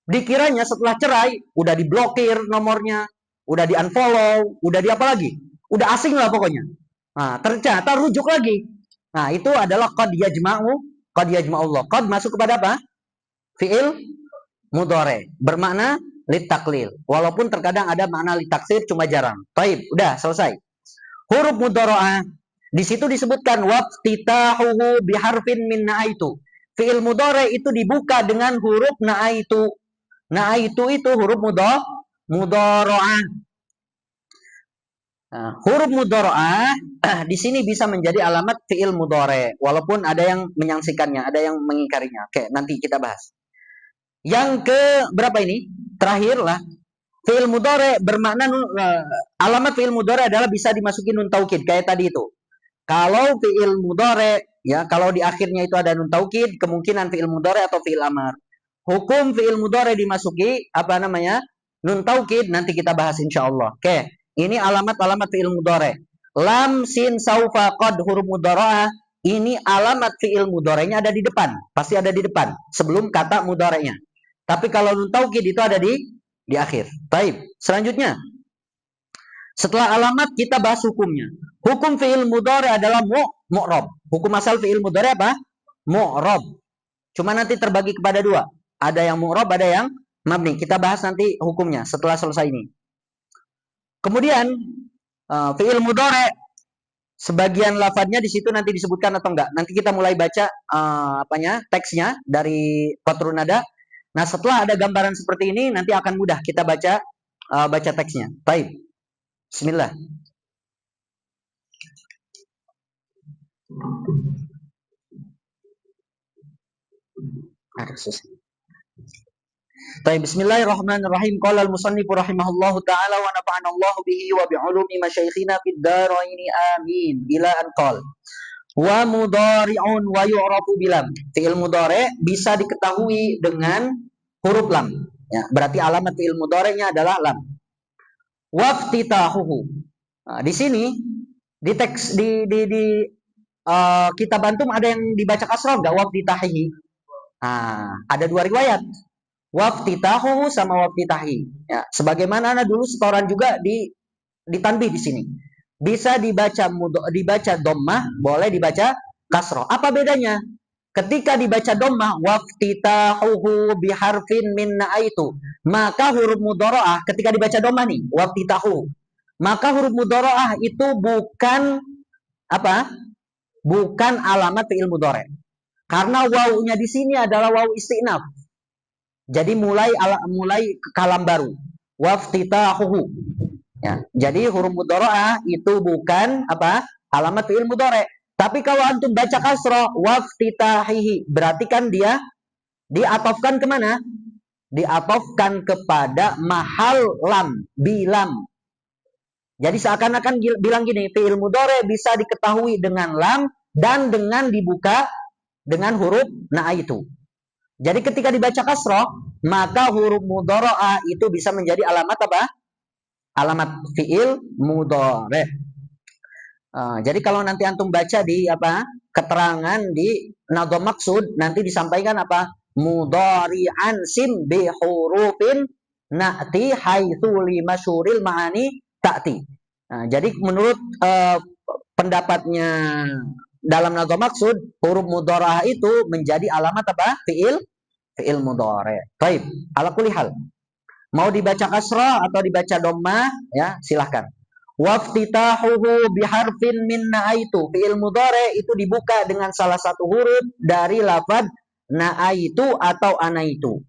Dikiranya setelah cerai udah diblokir nomornya, udah di-unfollow, udah di apa lagi? Udah asing lah pokoknya. Ternyata rujuk lagi. Nah, itu adalah qad yajma'ullah. Qad masuk kepada apa? Fi'il mudhari, bermakna lit taklil. Walaupun terkadang ada makna lit taksir, cuma jarang. Baik, udah selesai. Huruf mudhara'ah di situ disebutkan waftitahuhu biharfin min na'aitu. Fi'il mudhari itu dibuka dengan huruf na'aitu. Na'aitu itu huruf mudhara'ah. Huruf mudhara'ah di sini bisa menjadi alamat fi'il mudhari, walaupun ada yang menyangsikannya, ada yang mengingkarinya. Oke, nanti kita bahas. Yang ke berapa ini? Terakhir lah. Fi'il mudhari bermakna alamat fi'il mudhari adalah bisa dimasuki nun taukid kayak tadi itu. Kalau fi'il mudhari ya, kalau di akhirnya itu ada nun taukid, kemungkinan fi'il mudhari atau fi'il amar. Hukum fi'il mudhari dimasuki nun taukid, nanti kita bahas insyaallah. Oke, ini alamat-alamat fi'il mudhari. Lam, sin, saufa, qad, huruf mudhara'ah, ini alamat fi'il mudhari'nya ada di depan, pasti ada di depan sebelum kata mudhari'nya. Tapi kalau nun taukid itu ada di akhir. Baik, selanjutnya. Setelah alamat kita bahas hukumnya. Hukum fi'il mudhari adalah mu'rab. Hukum asal fi'il mudhari apa? Mu'rab. Cuma nanti terbagi kepada dua. Ada yang mu'rab, ada yang mabni. Kita bahas nanti hukumnya setelah selesai ini. Kemudian fi'il mudhari, sebagian lafadznya di situ nanti disebutkan atau enggak. Nanti kita mulai baca teksnya dari Qatrun Nada. Nah, setelah ada gambaran seperti ini nanti akan mudah kita baca teksnya. Baik. Bismillah. Bismillahirrahmanirrahim. Qala al-musannif rahimahullahu taala wa nafa'ana Allah bihi wa bi ulumi masyayikhina fid dharain amin. Ila an qala wa mudhari'un wa yu'rafu bilam. Fi'il mudhari' bisa diketahui dengan huruf lam. Ya, berarti alamat fi'il mudhari'nya adalah lam. Waftitahuhu. Nah, di sini di teks kitab antum ada yang dibaca kasrah enggak waftitahihi? Ada dua riwayat. Waftitahu sama waftitahi. Ya, sebagaimana dulu setoran juga ditanbih di sini. Bisa dibaca dhammah, boleh dibaca kasroh. Apa bedanya? Ketika dibaca dhammah, waftitahu biharfin min na'aitu, maka huruf mudharaah ketika dibaca dhammah nih, waftitahu, maka huruf mudharaah itu bukan apa? Bukan alamat fi'il mudhari'. Karena wawunya di sini adalah wawu istinaf. Jadi mulai kalam baru. Waftitahuhu. Ya, jadi huruf mudharaah itu bukan apa? Alamat fi'il mudhari'. Tapi kalau antum baca kasrah waftitahihi, berarti kan dia diatofkan kemana? Diatofkan kepada mahal lam, bilam. Jadi seakan-akan bilang gini, fi'il mudhari' bisa diketahui dengan lam dan dengan dibuka dengan huruf na'aitu. Jadi ketika dibaca kasroh, maka huruf mudharaah itu bisa menjadi alamat apa? Alamat fi'il mudhari'. Jadi kalau nanti antum baca di keterangan di nadham maksud, nanti disampaikan apa? Mudhari'an sim bi hurufin na'ti haitsu li masyhuril ma'ani ta'ti. Jadi menurut pendapatnya dalam nadham maksud, huruf mudharaah itu menjadi alamat apa? Fi'il mudhari'. Baik, ala kulli hal. Mau dibaca kasrah atau dibaca dhammah, ya, silahkan. Waftitahuhu biharfin min na'aitu. Fi'il mudhari' itu dibuka dengan salah satu huruf dari lafaz na'aitu atau anaitu.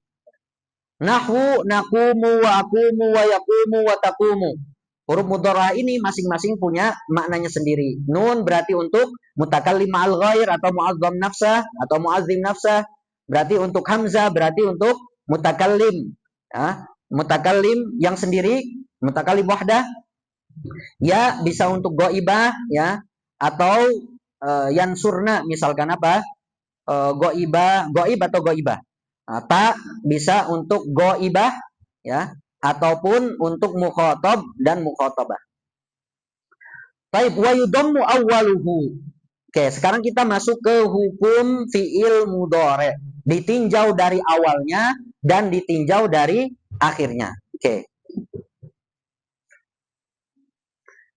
Nahwu naqumu wa aqumu wa yaqumu wa taqumu. Huruf mudharaah ini masing-masing punya maknanya sendiri. Nun berarti untuk mutakallim ma'al ghair atau mu'azzam nafsah atau mu'azzim nafsah. Berarti untuk hamzah berarti untuk mutakallim. Ya, mutakallim yang sendiri, mutakallim wahdah. Ya, bisa untuk ghaibah ya, atau yansurna misalkan apa? Ghaib atau ghaibah. Ta bisa untuk ghaibah ya, ataupun untuk mukhatab dan mukhatabah. Baik, wa yudammu awwaluhu. Oke, sekarang kita masuk ke hukum fi'il mudhari'. Ditinjau dari awalnya dan ditinjau dari akhirnya. Oke.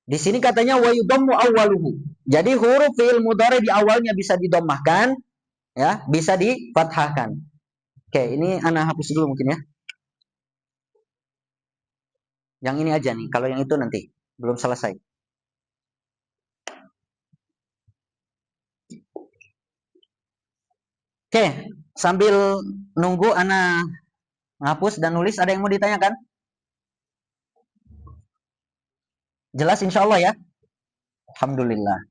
Di sini katanya wa yudammu awwaluhu. Jadi huruf fi'il mudhari' di awalnya bisa didommahkan, ya, bisa difathahkan. Oke, ini ana hapus dulu mungkin ya. Yang ini aja nih, kalau yang itu nanti belum selesai. Oke, sambil nunggu ana ngapus dan nulis, ada yang mau ditanyakan? Jelas insya Allah ya? Alhamdulillah.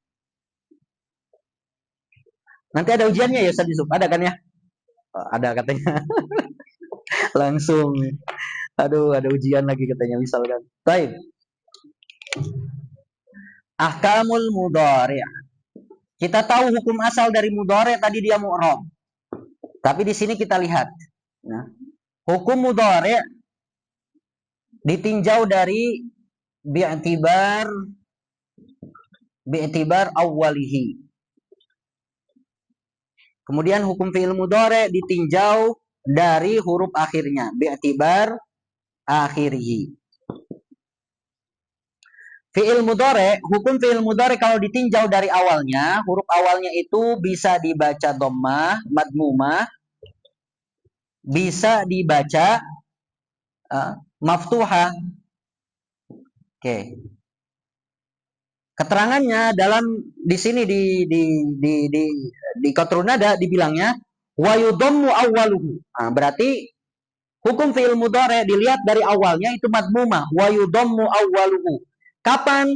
Nanti ada ujiannya ya Ustaz Yusuf? Ada kan ya? Oh, ada katanya. Langsung. Aduh, ada ujian lagi katanya misalkan. Baik. Ahkamul mudhari'. Kita tahu hukum asal dari mudhari' tadi dia mu'rab. Tapi di sini kita lihat. Nah, hukum mudhari' ditinjau dari bi'tibar awwalihi. Kemudian hukum fi'il mudhari' ditinjau dari huruf akhirnya, bi'tibar akhirihi. Fi'il mudhari', hukum fi'il mudhari' kalau ditinjau dari awalnya, huruf awalnya itu bisa dibaca dhammah, madmumah, bisa dibaca maftuha. Oke. Keterangannya dalam di sini di qatrun nada dibilangnya wa yudammu awwaluhu. Nah, berarti hukum fi'il mudhari dilihat dari awalnya itu madmumah, wa yudammu awwaluhu. Kapan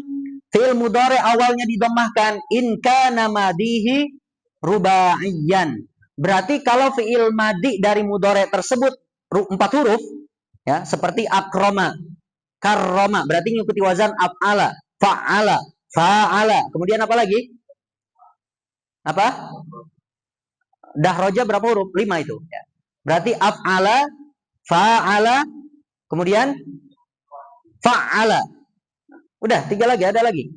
fi'il mudhari awalnya didomahkan? In kana madihi rubaiyan. Berarti kalau fi'il madi dari mudhari tersebut 4 huruf ya, seperti akroma, karroma, berarti mengikuti wazan af'ala, fa'ala, fa'ala. Kemudian apa lagi? Apa? Dahroja berapa huruf? 5 itu. Ya. Berarti af'ala, fa'ala, kemudian fa'ala. Udah, 3 lagi, ada lagi.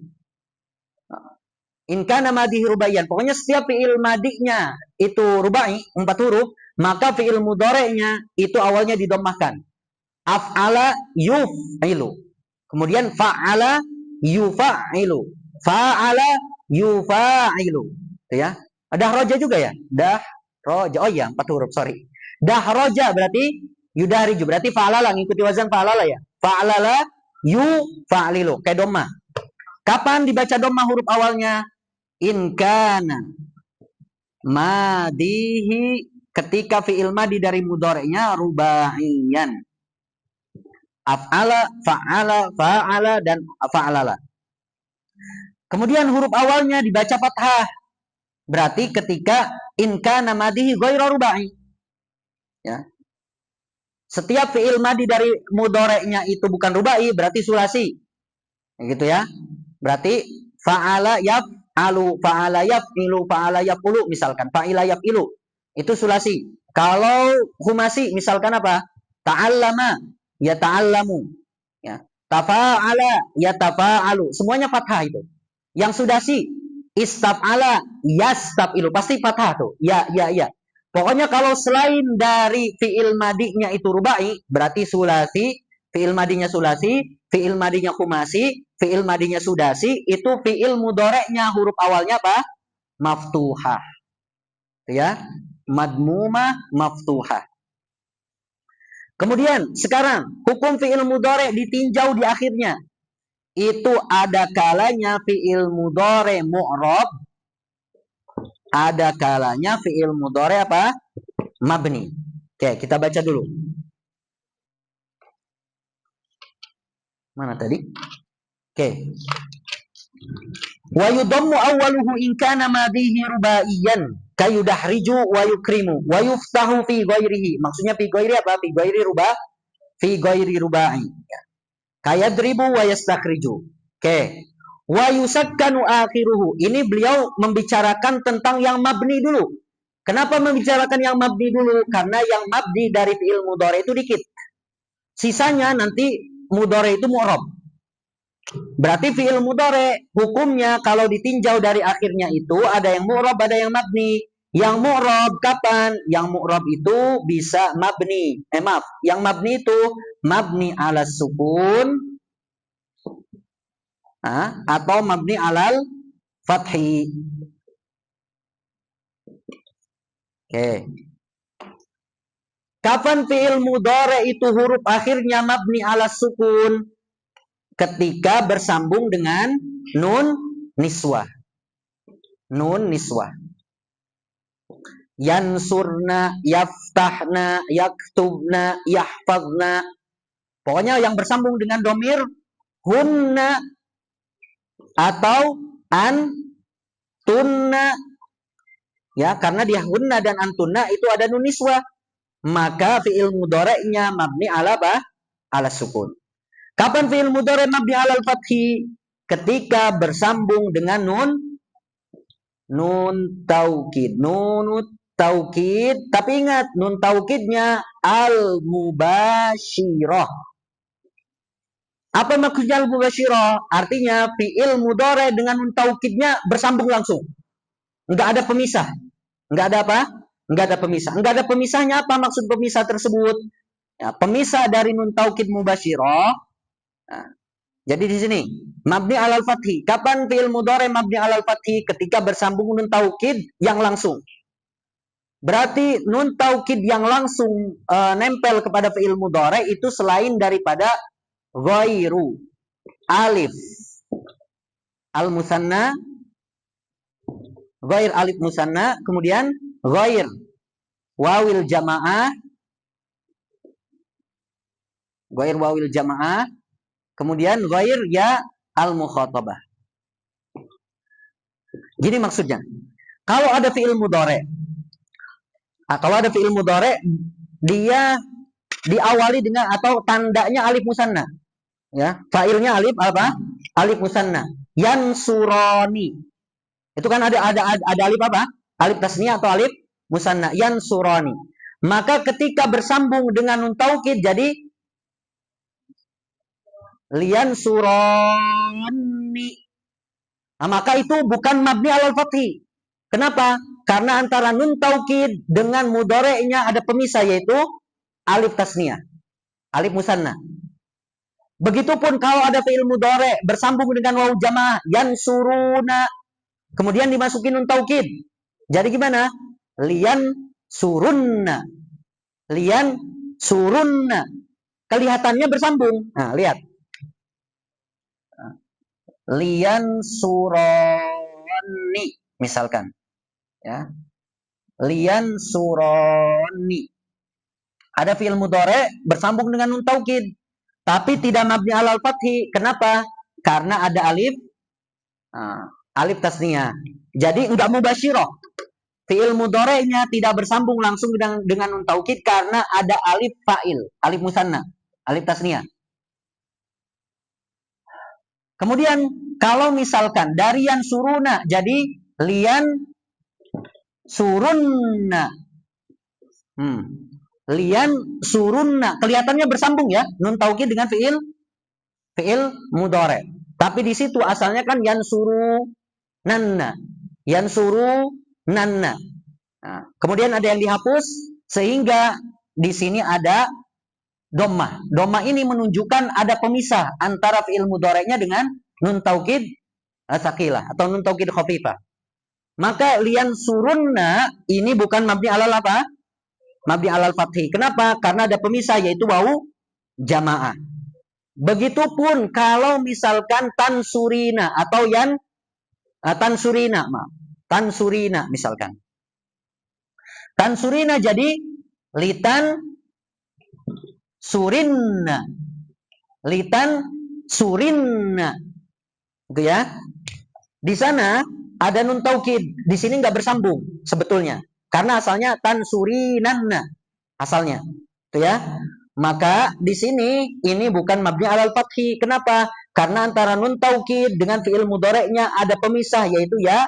In kana madihi rubayan. Pokoknya setiap fi'il madinya itu rubai, 4 huruf, maka fi'il mudhari'nya itu awalnya didomahkan. Af'ala yuf'ilu. Kemudian fa'ala yufa'ilu. Fa'ala yufa'ilu. Itu ya. Dahroja juga ya? Dahroja. Oh iya, 4 huruf, sorry. Dahroja berarti yudahriju. Berarti fa'alala, ngikuti wazan fa'alala ya. Fa'alala yufa'lilu. Kayak domah. Kapan dibaca domah huruf awalnya? In kana madihi, ketika fi'il madi dari mudhari'nya rubaiyan. Af'ala, fa'ala, fa'ala, dan fa'alala. Kemudian huruf awalnya dibaca fathah. Berarti ketika in kana madihi ghairu rubai. Ya. Setiap fi'il madi dari mudhari'nya itu bukan rubai, berarti sulasi. Gitu ya. Berarti fa'ala yaf'alu, fa'ala yaf'ilu, fa'ala yaf'ulu, misalkan fa'ila yaf'ilu. Itu sulasi. Kalau humasi misalkan apa? Ta'allama, ya ta'allamu. Ya. Tafa'ala, ya tafa'alu. Semuanya fathah itu. Yang sudasi istaf'ala, yastaf'ilu. Pasti fathah tuh. Ya, ya, ya. Pokoknya kalau selain dari fi'il madinya itu rubai, berarti sulasi, fi'il madinya sulasi, fi'il madinya khumasi, fi'il madinya sudasi, itu fi'il mudhari'nya huruf awalnya apa? Maftuhah. Ya, madmumah maftuhah. Kemudian sekarang hukum fi'il mudhari' ditinjau di akhirnya. Itu ada kalanya fi'il mudhari' mu'rab, ada kalanya fi'il mudhari' apa? Mabni. Oke, kita baca dulu. Mana tadi? Oke. Wa yudammu awwaluhu in kana madihi rubaiyan kayudahriju wa yukrimu wa yuftahu fi ghairihi. Maksudnya fi ghairi apa? Fi ghairi rubai. Kayadribu wa yastakhriju. Oke. Wa yusakkanu akhiruhu. Ini beliau membicarakan tentang yang mabni dulu. Kenapa membicarakan yang mabni dulu? Karena yang mabni dari fi'il mudhari itu dikit. Sisanya nanti mudhari itu mu'rab. Berarti fi'il mudhari hukumnya kalau ditinjau dari akhirnya itu ada yang mu'rab, ada yang mabni. Yang mu'rab kapan? Yang mu'rab itu bisa mabni. Yang mabni itu mabni ala sukun atau mabni alal fathi. Oke. Kapan fi'il mudhari itu huruf akhirnya mabni ala sukun? Ketika bersambung dengan nun niswah. Nun niswah. Yansurna, yaftahna, yaktubna, yahfazna. Pokoknya yang bersambung dengan domir hunna atau antunna. Ya, karena dia hunna dan antunna itu ada nun niswah. Maka fi'il mudhari'nya mabni ala apa? Ala sukun. Kapan fi'il mudhari' mabni alal fathi? Ketika bersambung dengan nun taukid. Nun taukid, tapi ingat nun taukidnya al-mubasyirah. Apa maksudnya al-mubasyirah? Artinya fi'il mudhari' dengan nun taukidnya bersambung langsung. Enggak ada pemisah. Enggak ada apa? Enggak ada pemisah. Enggak ada pemisahnya apa maksud pemisah tersebut? Ya, pemisah dari nun taukid mubasyirah. Nah, jadi di sini mabni alal fathi. Kapan fi'il mudhari mabni alal fathi? Ketika bersambung nun taukid yang langsung. Berarti nun taukid yang langsung nempel kepada fi'il mudhari itu selain daripada ghairu, alif al musanna, ghair alif musanna, kemudian ghair wawil jamaah, ghair wawil jamaah, kemudian ghair ya al mukhatabah. Gini maksudnya. Kalau ada fi'il mudhari, dia diawali dengan atau tandanya alif musanna, ya. Fa'ilnya alif apa? Alif musanna. Yansurani. Itu kan ada alif apa? Alif tasniyah atau alif musanna. Yansurani. Maka ketika bersambung dengan nun taukid jadi liyansurani. Nah, maka itu bukan mabni alal fathi. Kenapa? Karena antara nun taukid dengan mudhari'nya ada pemisah yaitu alif tasniyah, alif musanna. Begitupun kalau ada fi'il mudhari' bersambung dengan wawu jamaah yansuruna, kemudian dimasukin nun taukid. Jadi gimana? Liyan surunna. Liyan surunna. Kelihatannya bersambung. Nah, lihat. Liyan suroni misalkan. Ya. Liyan suroni. Ada fi'il mudhari' bersambung dengan nun taukid, tapi tidak mabni alal fathi. Kenapa? Karena ada alif alif tasniyah. Jadi enggak mubasyirah. Fi'il mudhari'nya tidak bersambung langsung dengan nun taukid karena ada alif fa'il, alif musanna, alif tasniyah. Kemudian kalau misalkan dari yang suruna jadi lian surunna. Lian surunna. Kelihatannya bersambung ya, nun taukid dengan fi'il mudhari'. Tapi di situ asalnya kan yansuru nanna. Yansuru nanna. Nah, kemudian ada yang dihapus sehingga di sini ada dhammah. Dhammah ini menunjukkan ada pemisah antara fi'il mudhari'nya dengan nun taukid tsaqilah atau nun taukid khafifah. Maka lian surunna ini bukan mabni alal apa? Mabni alal fathi. Kenapa? Karena ada pemisah yaitu wawu jamaah. Begitupun kalau misalkan tansurina atau yan tansurina, tansurina misalkan. Tansurina jadi litan surinna. Litan surinna. Gitu ya. Di sana ada nun taukid. Di sini nggak bersambung sebetulnya. Karena asalnya tansurinanna. Asalnya. Itu ya. Maka di sini ini bukan mabni alal fathi. Kenapa? Karena antara nun taukid dengan fi'il mudhari'nya ada pemisah yaitu ya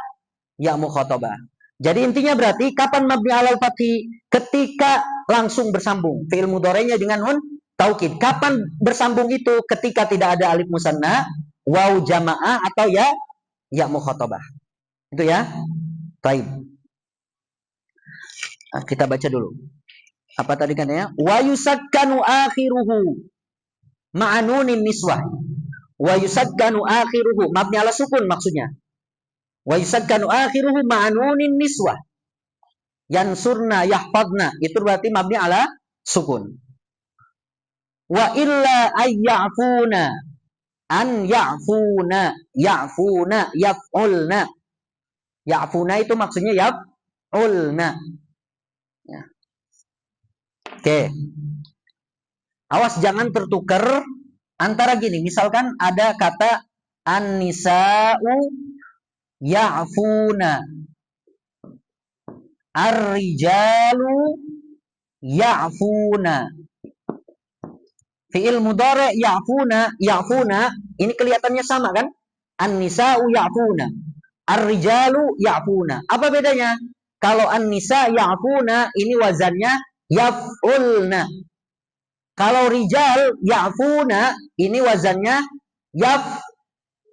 mukhatabah. Jadi intinya berarti kapan mabni alal fathi? Ketika langsung bersambung fi'il mudhari'nya dengan nun taukid. Kapan bersambung itu? Ketika tidak ada alif musanna, waw jamaah atau ya mukhatabah. Itu ya. Baik. Nah, kita baca dulu. Apa tadi kan ya? Wa yusakkanu akhiruhu ma'anunin niswah. Wa yusakkanu akhiruhu mabni ala sukun maksudnya. Wa yusakkanu akhiruhu ma'anunin niswah. Yansurna yahfadna itu berarti mabni ala sukun. Wa illa ayyafuna an ya'funa yaf'ulna. Ya'funa itu maksudnya yaf'ulna. Ya. Oke. Awas jangan tertukar antara gini. Misalkan ada kata an-nisa'u ya'funa. Ar-rijalu ya'funa. Fi'il mudhari' ya'funa ini kelihatannya sama kan? An-nisa'u ya'funa. Ar-rijalu ya'funa. Apa bedanya? Kalau an-nisa ya'funa ini wazannya yaf'ulna. Kalau rijal ya'funa ini wazannya yaf'una.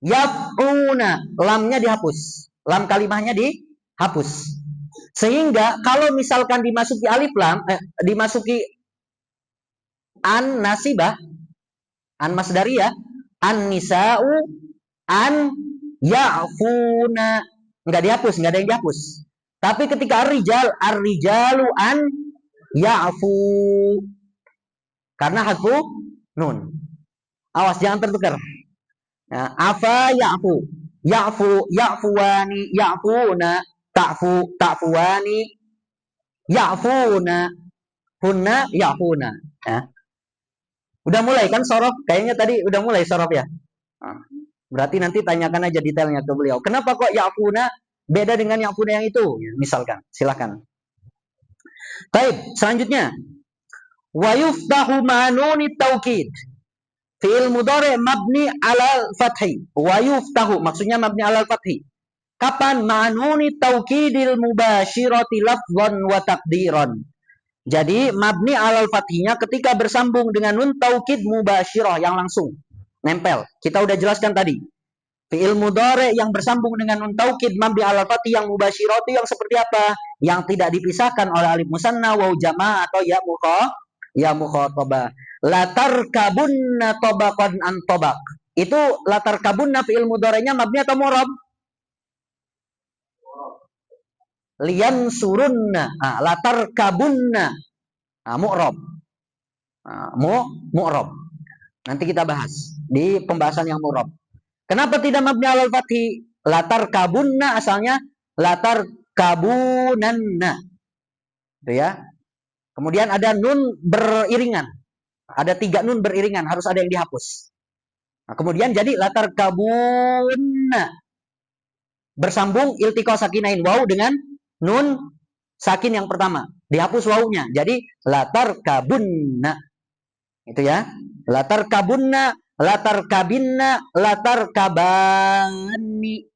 Yaf'una. Lamnya dihapus. Lam kalimahnya dihapus. Sehingga kalau misalkan dimasuki alif lam, dimasuki an nasibah, an masdariyah, an nisa'u, an ya'funa. Nggak dihapus, nggak ada yang dihapus. Tapi ketika ar-rijalu an ya'fu. Karena hadfu nun. Awas jangan tertukar. Ya, afa ya'fu. Ya'fuwani, ya'funa, ta'fuwani, ya'funa, hunna, ya'funa. Ya. Udah mulai kan sorof? Kayaknya tadi udah mulai sorof ya. Nah, berarti nanti tanyakan aja detailnya ke beliau. Kenapa kok ya'funa beda dengan ya'funa yang itu? Ya, misalkan, silakan. Baik, selanjutnya. Wa yuftahu ma'nuni taukid. Fi'il mudhari mabni alal fathi. Wa yuftahu, maksudnya mabni alal fathi. Kapan? Ma'nuni taukidil mubashirati lafzan wa taqdiran. Jadi mabni alal fathinya ketika bersambung dengan nun taukid mubashirah yang langsung nempel. Kita udah jelaskan tadi. Fi'il mudhari yang bersambung dengan nun taukid mabni alal fathi yang mubashirah itu yang seperti apa? Yang tidak dipisahkan oleh alif musanna, waw jamaah atau ya mukhatabah. Latar kabunna tabaqan an tabaq. Itu latar kabunna fi'il mudhari'nya mabni atau mu'rab? Lian surunna. Latar kabunna. Mu'rab. Mu'rab. Nanti kita bahas di pembahasan yang mu'rab. Kenapa tidak mabni alal fathi? Latar kabunna asalnya latar kabunanna. Itu ya. Kemudian ada nun beriringan. Ada 3 nun beriringan, harus ada yang dihapus. Nah, kemudian jadi latar kabunna. Bersambung iltiqa sakinain waw dengan nun sakin yang pertama. Dihapus wawunya. Jadi latar kabunna. Itu ya. Latar kabunna, latar kabinna, latar kabani.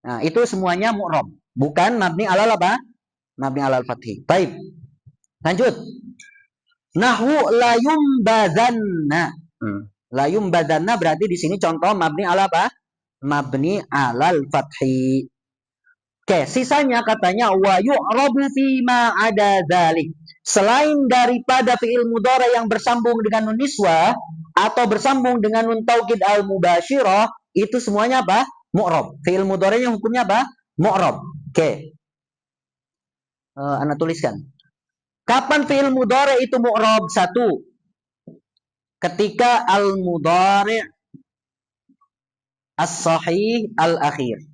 Nah, itu semuanya mu'rab. Bukan mabni alal apa? Mabni alal fathi. Baik. Lanjut. Nahwu layum badanna. Layum badanna berarti di sini contoh mabni ala apa? Mabni alal fathi. Oke, sisanya katanya wa yu'rabu fi ma ada dzalik. Selain daripada fi'il mudhari yang bersambung dengan nun niswah atau bersambung dengan nun taukid al mubashirah, itu semuanya apa? Mu'rab. Fi'il mudhari'nya hukumnya apa? Mu'rab. Oke. Anda tuliskan. Kapan fi'il mudhari itu mu'rab? 1. Ketika al-mudhari as-sahih al-akhir.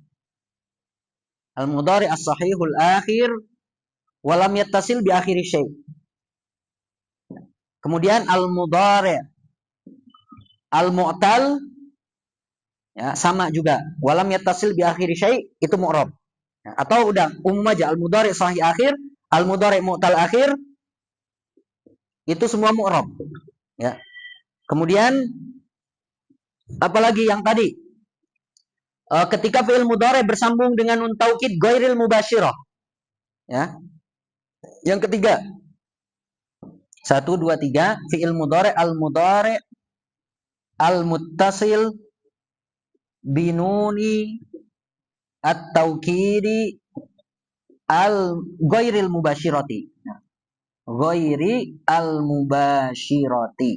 Al-mudhari as-sahihul akhir walam yattasil bi akhiri syai'. Kemudian al-mudhari al-mu'tal ya, sama juga. Walam yattasil bi akhiri syai' itu mu'rab. Ya, atau udah umum aja al-mudhari sahih akhir, al-mudhari mu'tal akhir itu semua mu'rab. Ya. Kemudian apalagi yang tadi? Ketika fi'il mudhari bersambung dengan nun taukid ghairil mubashirah. Ya. Yang ketiga. 1 2 3 fi'il mudhari al-mudhari al-muttasil binuni at-taukidi al-ghairil mubashirati. Ghairi al-mubashirati.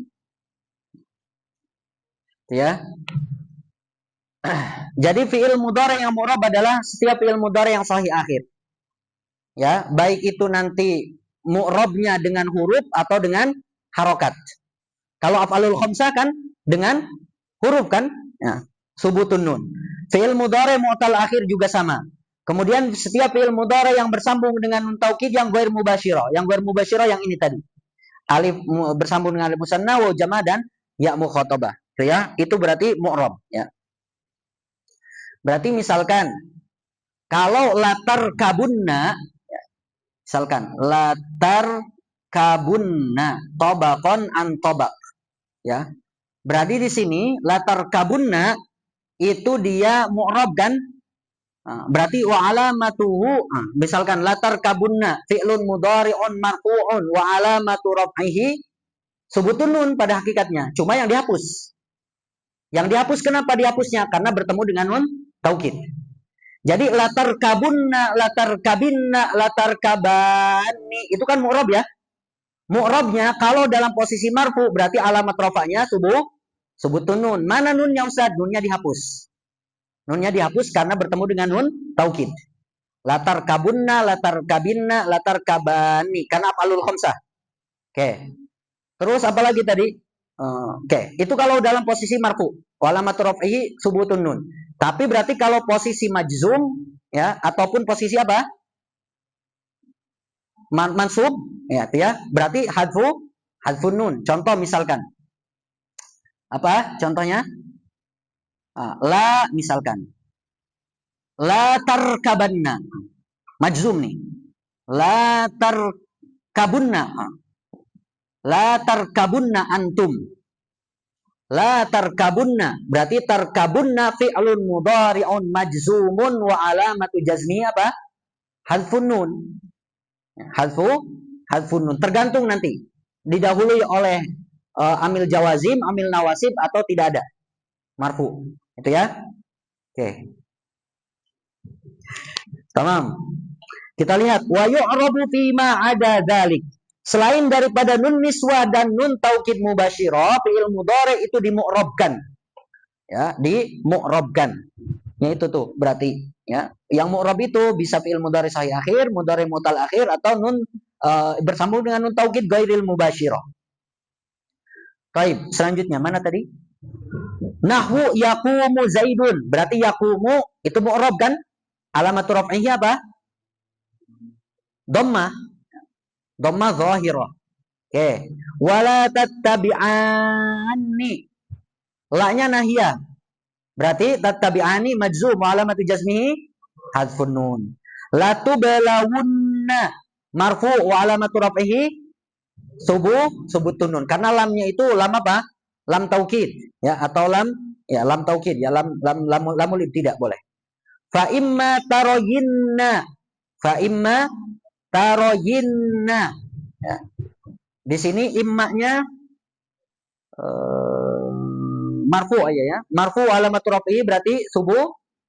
Ya. Jadi fi'il mudhari yang mu'rab adalah setiap fi'il mudhari yang sahih akhir. Ya, baik itu nanti mu'rabnya dengan huruf atau dengan harokat. Kalau af'alul khamsah kan dengan huruf kan? Ya, subutun nun. Fi'il mudhari mu'tal akhir juga sama. Kemudian setiap fi'il mudhari yang bersambung dengan nun taukid yang ghair mubashirah. Yang ghair mubashirah yang ini tadi. Alif bersambung dengan alif musanna, waw jama' dan ya mukhatabah. Ya, itu berarti mu'rab, ya. Berarti misalkan kalau latar kabunna, misalkan latar kabunna tobakon an tobak, ya. Berarti di sini latar kabunna itu dia mu'rab kan? Berarti wa alamatuhu, misalkan latar kabunna fi'lun mudhari'un marfu'un wa alamatu raf'ihi subutun nun pada hakikatnya, cuma yang dihapus. Yang dihapus kenapa dihapusnya? Karena bertemu dengan nun taukid. Jadi latar kabunna, latar kabinna, latar kabani itu kan mu'rab ya. Mu'rabnya kalau dalam posisi marfu berarti alamat rafa'nya subutun nun. Mana nunnya Ustaz? Nunnya dihapus. Nunnya dihapus karena bertemu dengan nun taukid. Latar kabunna, latar kabinna, latar kabani. Karena af'alul khamsah. Oke. Terus apa lagi tadi? Oke. Itu kalau dalam posisi marfu. Walamatu raf'ihi subutun nun. Tapi berarti kalau posisi majzum ya ataupun posisi apa? Mansub ya, itu ya. Berarti hadfun nun. Contoh misalkan. Apa contohnya? La misalkan. La tarkabanna. Majzum nih. La tarkabunna. La tarkabunna antum. La tarkabunna. Berarti tarkabunna fi'lun mudhari'un majzumun wa alamatu jazmi apa? Hadfun nun. Hadfun nun. Tergantung nanti. Didahului oleh amil jawazim, amil nawasib atau tidak ada. Marfu. Itu ya. Oke. Tamam. Kita lihat wa yu'rabu fi ma ada dzalik. Selain daripada nun niswa dan nun taukid mubasyirah, fi'il mudhari itu dimu'rabkan. Ya, dimu'rabkan. Ya itu tuh berarti ya. Yang mu'rab itu bisa fi'il mudhari sahih akhir, mudhari mutal akhir atau nun bersambung dengan nun taukid ghairil mubasyirah. Baik, selanjutnya mana tadi? Nahwu yaqumu Zaidun. Berarti yaqumu itu mu'rab kan? Alamat raf'ihi apa? Dhammah. Dhammah zahirah. Oke. Wala tattabi'ani. La-nya nahiyah. Berarti tattabi'ani majzum wa alamatu jazmihi hadfun nun. La tubalawunna marfu wa alamatu raf'ihi subutun nun. Karena lamnya itu lam apa? Lam taukid ya atau lam taukid ya lamul tidak boleh. Fa imma taroyinna ya. Di sini immanya marfu aja ya. Marfu alamatu raf'ihi berarti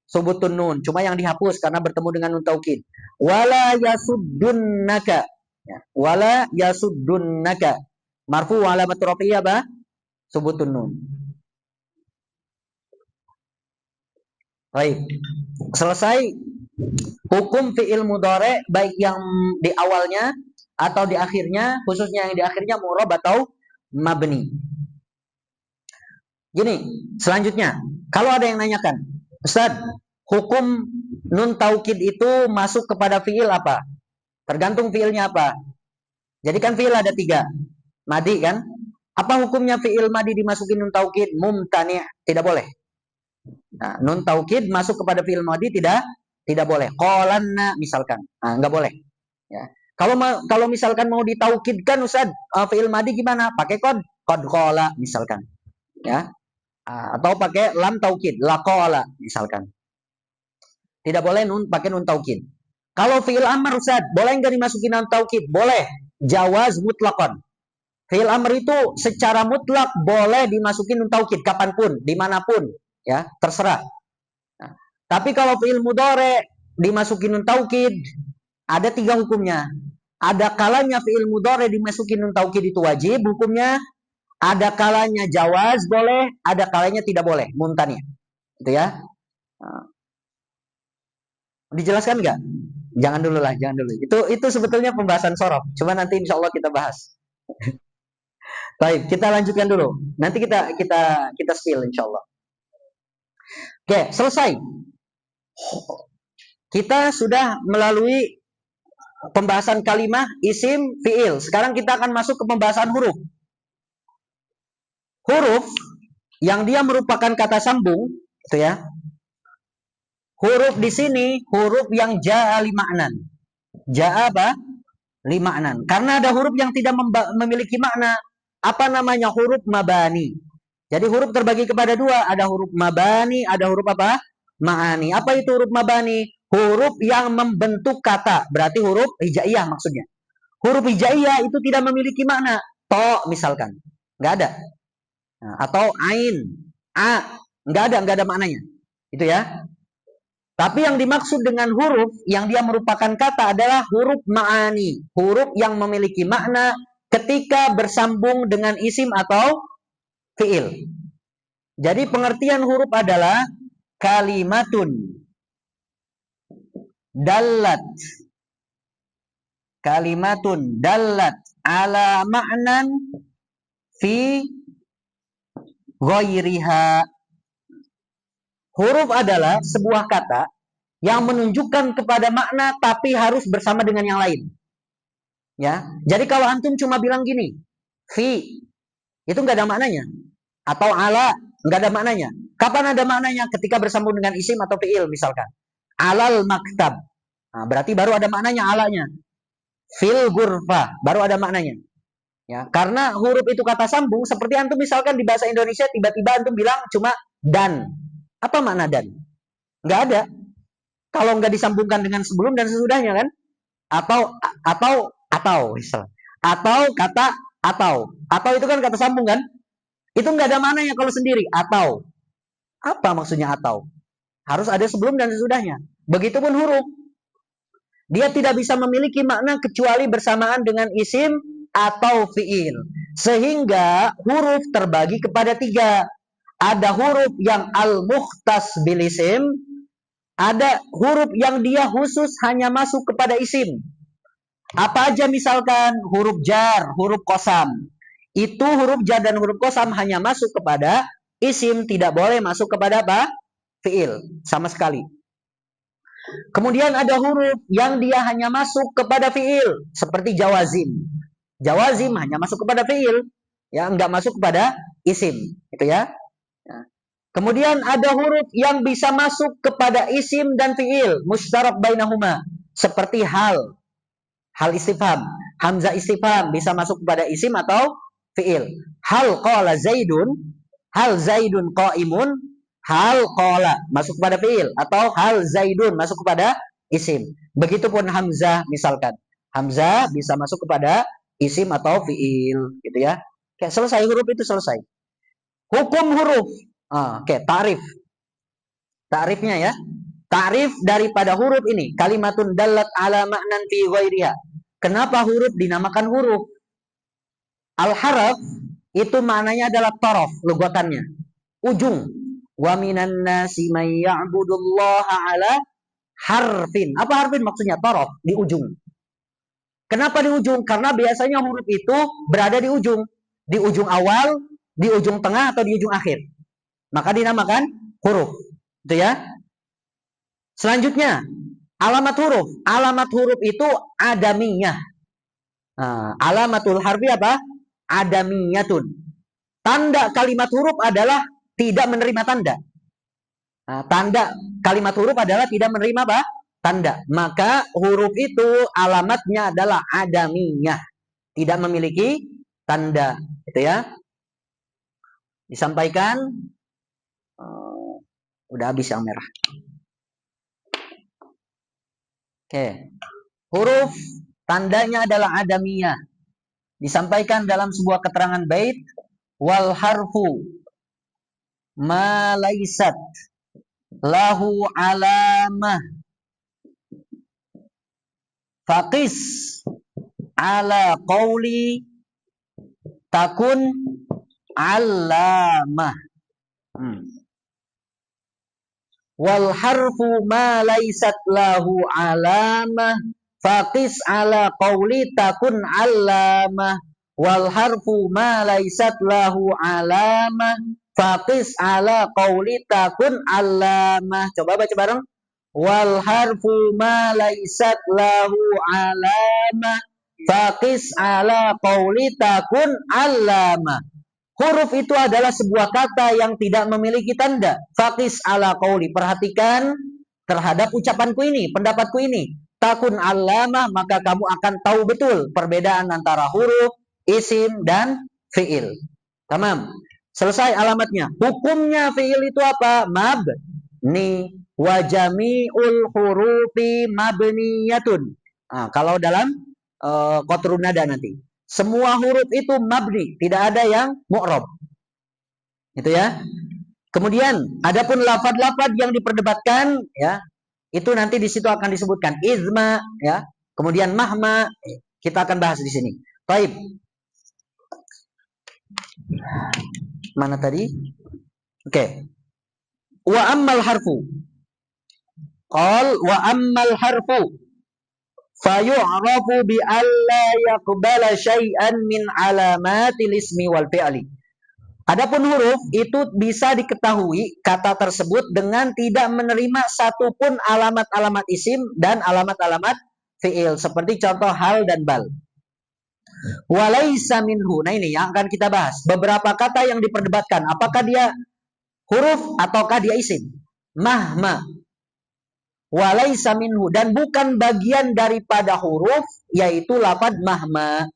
subutun nun. Cuma yang dihapus karena bertemu dengan nun taukid. Wala yasuddunaka ya. Wala yasuddunaka. Marfu alamatu raf'ihi apa? Subutun nun. Baik. Selesai hukum fi'il mudhari baik yang di awalnya atau di akhirnya, khususnya yang di akhirnya mu'rab atau mabni. Gini, selanjutnya, kalau ada yang nanyakan, Ustaz, hukum nun taukid itu masuk kepada fi'il apa? Tergantung fi'ilnya apa. Jadi kan fi'il ada 3. Madi kan? Apa hukumnya fi'il madi dimasukin nun taukid? Mumtani', tidak boleh. Nah, nun taukid masuk kepada fi'il madi tidak boleh. Qalanna misalkan. Nah, enggak boleh. Ya. Kalau misalkan mau ditaukidkan Ustaz, fi'il madi gimana? Pakai qad qala misalkan. Ya. Atau pakai lam taukid, laqala misalkan. Tidak boleh pakai nun taukid. Kalau fi'il amr Ustaz, boleh enggak dimasukin nun taukid? Boleh. Jawaz mutlaqan. Fi'il amr itu secara mutlak boleh dimasukin nun taukid kapanpun, dimanapun, ya terserah. Nah, tapi kalau fi'il mudhari dimasukin nun taukid, ada 3 hukumnya. Ada kalanya fi'il mudhari dimasukin nun taukid itu wajib hukumnya. Ada kalanya jawaz boleh, ada kalanya tidak boleh, mumtani. Itu ya. Nah, dijelaskan enggak? Jangan dulu lah, jangan dulu. Itu sebetulnya pembahasan sorof. Cuma nanti insya Allah kita bahas. Baik, kita lanjutkan dulu. Nanti kita spill insya Allah. Oke, selesai. Kita sudah melalui pembahasan kalimah, isim, fi'il. Sekarang kita akan masuk ke pembahasan huruf. Huruf yang dia merupakan kata sambung, itu ya. Huruf di sini huruf yang ja'a li ma'nan. Ja'a apa? Li ma'nan. Karena ada huruf yang tidak memiliki makna. Apa namanya? Huruf mabani. Jadi huruf terbagi kepada 2. Ada huruf mabani, ada huruf apa? Ma'ani. Apa itu huruf mabani? Huruf yang membentuk kata. Berarti huruf hijaiyah maksudnya. Huruf hijaiyah itu tidak memiliki makna. To misalkan. Nggak ada. Nah, atau ain. A. Nggak ada maknanya. Itu ya. Tapi yang dimaksud dengan huruf yang dia merupakan kata adalah huruf ma'ani. Huruf yang memiliki makna ketika bersambung dengan isim atau fi'il. Jadi pengertian huruf adalah kalimatun dallat ala ma'nan fi ghairiha. Huruf adalah sebuah kata yang menunjukkan kepada makna tapi harus bersama dengan yang lain. Ya. Jadi kalau antum cuma bilang gini, fi, itu nggak ada maknanya. Atau ala, nggak ada maknanya. Kapan ada maknanya? Ketika bersambung dengan isim atau fi'il misalkan. Alal maktab. Nah, berarti baru ada maknanya alanya. Fil gurfa, baru ada maknanya. Ya, karena huruf itu kata sambung, seperti antum misalkan di bahasa Indonesia tiba-tiba antum bilang cuma dan. Apa makna dan? Nggak ada. Kalau nggak disambungkan dengan sebelum dan sesudahnya kan? Atau misal. Atau kata atau. Atau itu kan kata sambung kan? Itu nggak ada maknanya kalau sendiri. Atau. Apa maksudnya atau? Harus ada sebelum dan sesudahnya. Begitupun huruf. Dia tidak bisa memiliki makna kecuali bersamaan dengan isim atau fi'il. Sehingga huruf terbagi kepada 3. Ada huruf yang al-mukhtas bil isim, ada huruf yang dia khusus hanya masuk kepada isim. Apa aja misalkan huruf jar, huruf qasam. Itu huruf jar dan huruf qasam hanya masuk kepada isim, tidak boleh masuk kepada apa? Fi'il, sama sekali. Kemudian ada huruf yang dia hanya masuk kepada fi'il, seperti jawazim. Jawazim hanya masuk kepada fi'il, ya, enggak masuk kepada isim, gitu ya. Kemudian ada huruf yang bisa masuk kepada isim dan fi'il, mustarak bainahuma, seperti hal istifham, hamzah istifham bisa masuk kepada isim atau fi'il. Hal qala zaidun, hal zaidun qaimun, hal qala masuk kepada fi'il, atau hal zaidun masuk kepada isim. Begitupun hamzah misalkan, hamzah bisa masuk kepada isim atau fi'il, gitu ya. Oke, selesai huruf itu selesai. Hukum huruf. Oke, ta'rif. Ta'rifnya ya. Ta'rif daripada huruf ini, kalimatun dallat ala ma'nan fi ghairiha. Kenapa huruf dinamakan huruf? Al-haraf itu maknanya adalah taraf, lugatannya. Ujung. Wa minan nasi may ya'budullaha ala harfin. Apa harfin maksudnya? Taraf, di ujung. Kenapa di ujung? Karena biasanya huruf itu berada di ujung. Di ujung awal, di ujung tengah, atau di ujung akhir. Maka dinamakan huruf. Itu ya. Selanjutnya, alamat huruf. Alamat huruf itu adamiyah. Alamatul harfi apa? Adamiyatun. Tanda kalimat huruf adalah tidak menerima tanda. Tanda kalimat huruf adalah tidak menerima apa? Tanda. Maka huruf itu alamatnya adalah adamiyah. Tidak memiliki tanda. Itu ya. Disampaikan. Udah habis yang merah. Oke. Huruf tandanya adalah adamiyah. Disampaikan dalam sebuah keterangan bait, wal harfu ma laysat lahu alamah faqis ala qawli takun alamah. Wal harfu ma laysat lahu alamah faqis ala qawli takun alamah. Wal harfu ma laysat lahu alamah faqis ala qawli takun alamah. Coba baca bareng. Wal harfu ma laysat lahu alamah faqis ala qawli takun alamah. Huruf itu adalah sebuah kata yang tidak memiliki tanda. Faqis ala qauli. Perhatikan terhadap ucapanku ini, pendapatku ini. Takun alamah, maka kamu akan tahu betul perbedaan antara huruf, isim, dan fi'il. Tamam. Selesai alamatnya. Hukumnya fi'il itu apa? Mabni. Wa jami'ul hurufi mabniyatun. Kalau dalam qatrun nada nanti. Semua huruf itu mabni, tidak ada yang mu'rab. Itu ya. Kemudian adapun lafaz-lafaz yang diperdebatkan ya, itu nanti di situ akan disebutkan izma ya. Kemudian mahma, kita akan bahas di sini. Baik. Mana tadi? Oke. Wa ammal harfu. Qal wa ammal harfu fayu'rafu bi alla yaqbala syai'an min alamatil ismi wal fi'li. Adapun huruf itu bisa diketahui kata tersebut dengan tidak menerima satupun alamat-alamat isim dan alamat-alamat fi'il. Seperti contoh hal dan bal. Walaisa minhu. Nah ini yang akan kita bahas. Beberapa kata yang diperdebatkan. Apakah dia huruf ataukah dia isim? Mahma. Walaisa minhu. Dan bukan bagian daripada huruf, yaitu lafad mahma.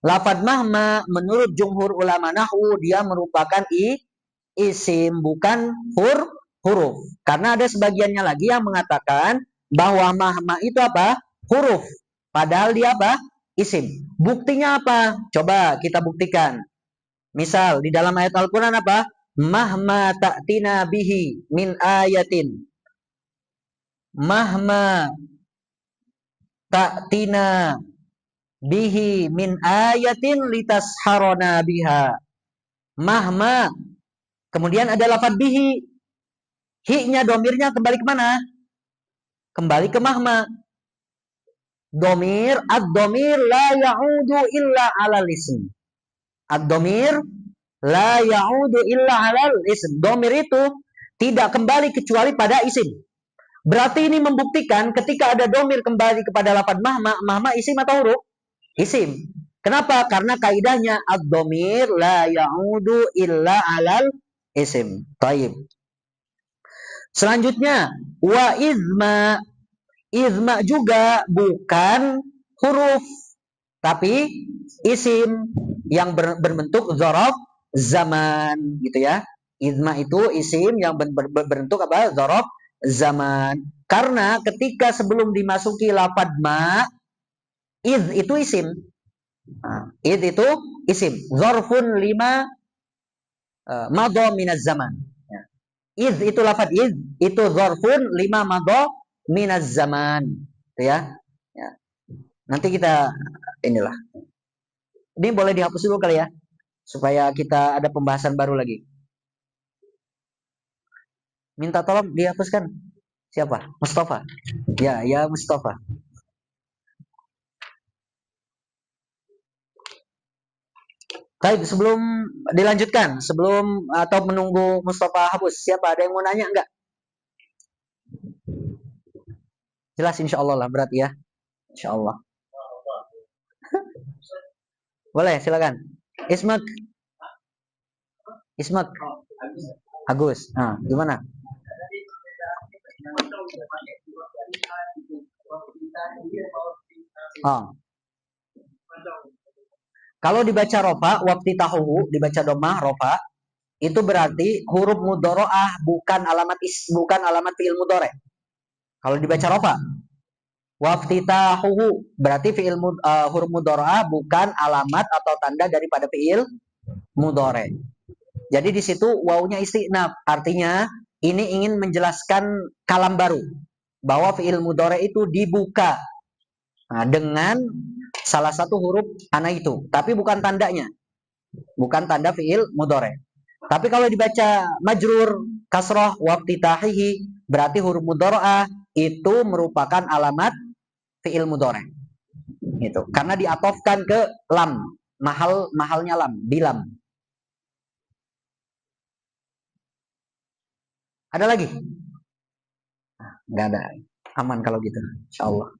Lafad mahma menurut jumhur ulama nahwu dia merupakan isim, bukan huruf. Karena ada sebagiannya lagi yang mengatakan bahwa mahma itu apa? Huruf. Padahal dia apa? Isim. Buktinya apa? Coba kita buktikan. Misal di dalam ayat Al-Quran apa? Mahma ta'tina bihi min ayatin. Mahma ta'tina bihi min ayatin litasharona biha. Mahma. Kemudian ada lafaz bihi. Hi-nya domirnya kembali ke mana? Kembali ke mahma. Domir, ad-domir la ya'udu illa alal ism. Ad-domir la ya'udu illa alal ism. Domir itu tidak kembali kecuali pada isim. Berarti ini membuktikan ketika ada domir kembali kepada lafaz mahma, mahma isim atau huruf? Isim. Kenapa? Karena kaidahnya ad-domir la ya'udu illa alal isim. Taib. Selanjutnya, wa izma. Izma juga bukan huruf, tapi isim yang berbentuk dzaraf zaman, gitu ya. Izma itu isim yang berbentuk apa? Dzaraf zaman. Karena ketika sebelum dimasuki lafaz ma, iz itu isim. Iz itu isim. Dzarfun lima madha minaz zaman. Iz itu lafaz iz, itu dzarfun lima madha minaz zaman, gitu ya. Nanti kita inilah. Ini boleh dihapus dulu kali ya, supaya kita ada pembahasan baru lagi. Minta tolong dihapuskan. Siapa? Mustafa. Ya Mustafa. Baik, sebelum dilanjutkan, sebelum atau menunggu Mustafa hapus, siapa ada yang mau nanya enggak? Jelas insya Allah lah, berat ya. Insya Allah. Boleh, silakan. Ismak. Agus. Nah, gimana? Oh. Kalau dibaca rofa, waktu tahu dibaca domah rofa, itu berarti huruf mudoroah bukan alamat fiil mudore. Kalau dibaca rofa, waftitahuhu berarti huruf mudoroah bukan alamat atau tanda daripada fiil mudore. Jadi di situ wawunya istinaf, artinya ini ingin menjelaskan kalam baru bahwa fiil mudore itu dibuka dengan salah satu huruf ana itu, tapi bukan tandanya, bukan tanda fiil mudore. Tapi kalau dibaca majrur kasroh waftitahihi berarti huruf mudoroah itu merupakan alamat fiil mudore. Gitu. Karena diatofkan ke lam, mahalnya lam, bilam. Ada lagi? Nggak ada. Aman kalau gitu, insya Allah.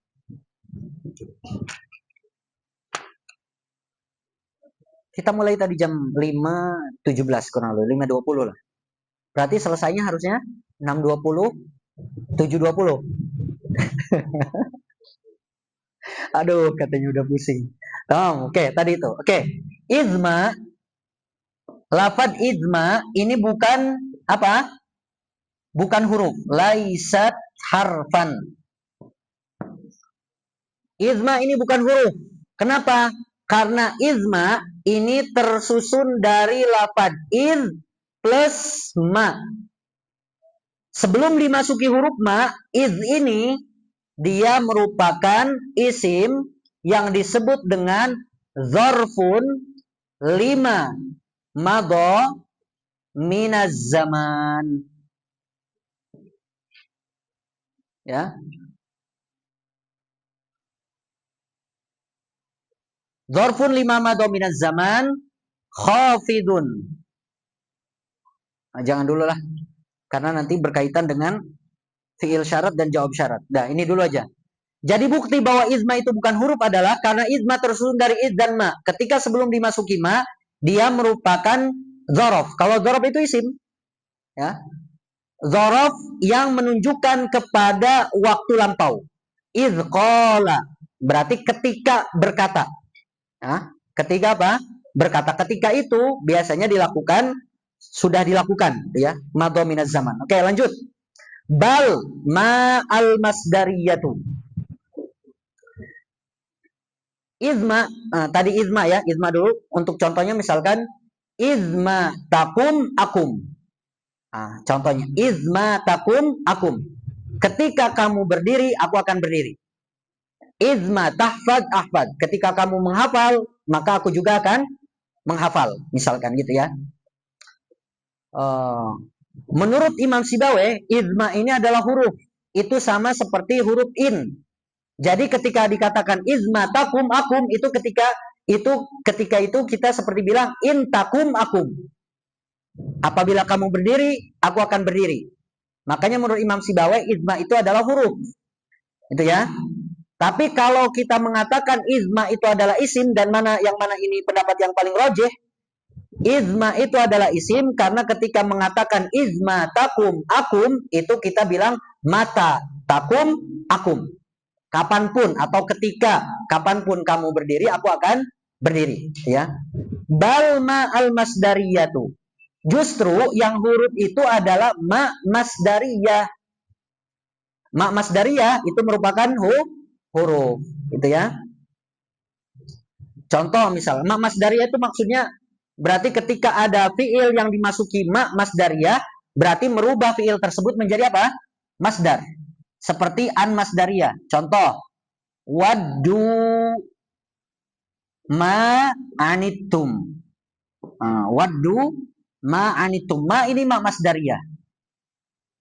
Kita mulai tadi jam 5.17 kurang lebih, 5.20 lah. Berarti selesainya harusnya 6.20, 7.20. Aduh, katanya udah pusing. Oke, tadi itu. Oke. Izma, lafad izma ini bukan apa? Bukan huruf. Laisat harfan. Izma ini bukan huruf. Kenapa? Karena izma ini tersusun dari lafad iz plus ma. Sebelum dimasuki huruf ma, iz ini dia merupakan isim yang disebut dengan dzarfun lima madha minaz zaman. Ya. Dzarfun lima madha minaz zaman khafidun. Nah, jangan dulu lah, karena nanti berkaitan dengan fiil syarat dan jawab syarat. Nah, ini dulu aja. Jadi bukti bahwa izma itu bukan huruf adalah karena izma tersusun dari iz dan ma. Ketika sebelum dimasuki ma, dia merupakan dzaraf. Kalau dzaraf itu isim, ya. Dzaraf yang menunjukkan kepada waktu lampau. Iz qala berarti ketika berkata. Ya. Ketika apa? Berkata. Ketika itu biasanya dilakukan, sudah dilakukan, ya. Madha minaz zaman. Oke, lanjut. Bal ma al masdariyatu. Izma, tadi izma ya, izma dulu. Untuk contohnya misalkan izma takum akum. Contohnya izma takum akum. Ketika kamu berdiri, aku akan berdiri. Izma tahfad ahfad. Ketika kamu menghafal, maka aku juga akan menghafal. Misalkan gitu ya. Menurut Imam Sibawe, izma ini adalah huruf. Itu sama seperti huruf in. Jadi ketika dikatakan izma takum akum, itu ketika itu kita seperti bilang in takum akum. Apabila kamu berdiri, aku akan berdiri. Makanya menurut Imam Sibawe izma itu adalah huruf. Itu ya. Tapi kalau kita mengatakan izma itu adalah isim, dan mana ini pendapat yang paling rojih, izma itu adalah isim karena ketika mengatakan izma takum akum, itu kita bilang mata takum akum. Kapanpun atau ketika kapanpun kamu berdiri, aku akan berdiri, ya. Balma al masdariyatu. Justru yang huruf itu adalah ma masdariyah. Ma masdariyah itu merupakan huruf, gitu ya. Contoh misal, ma masdariyah itu maksudnya berarti ketika ada fiil yang dimasuki ma masdariyah, berarti merubah fiil tersebut menjadi apa? Masdar. Seperti an masdariyah. Contoh, waddu ma anitum. Waddu ma anitum. Ma ini ma masdariyah.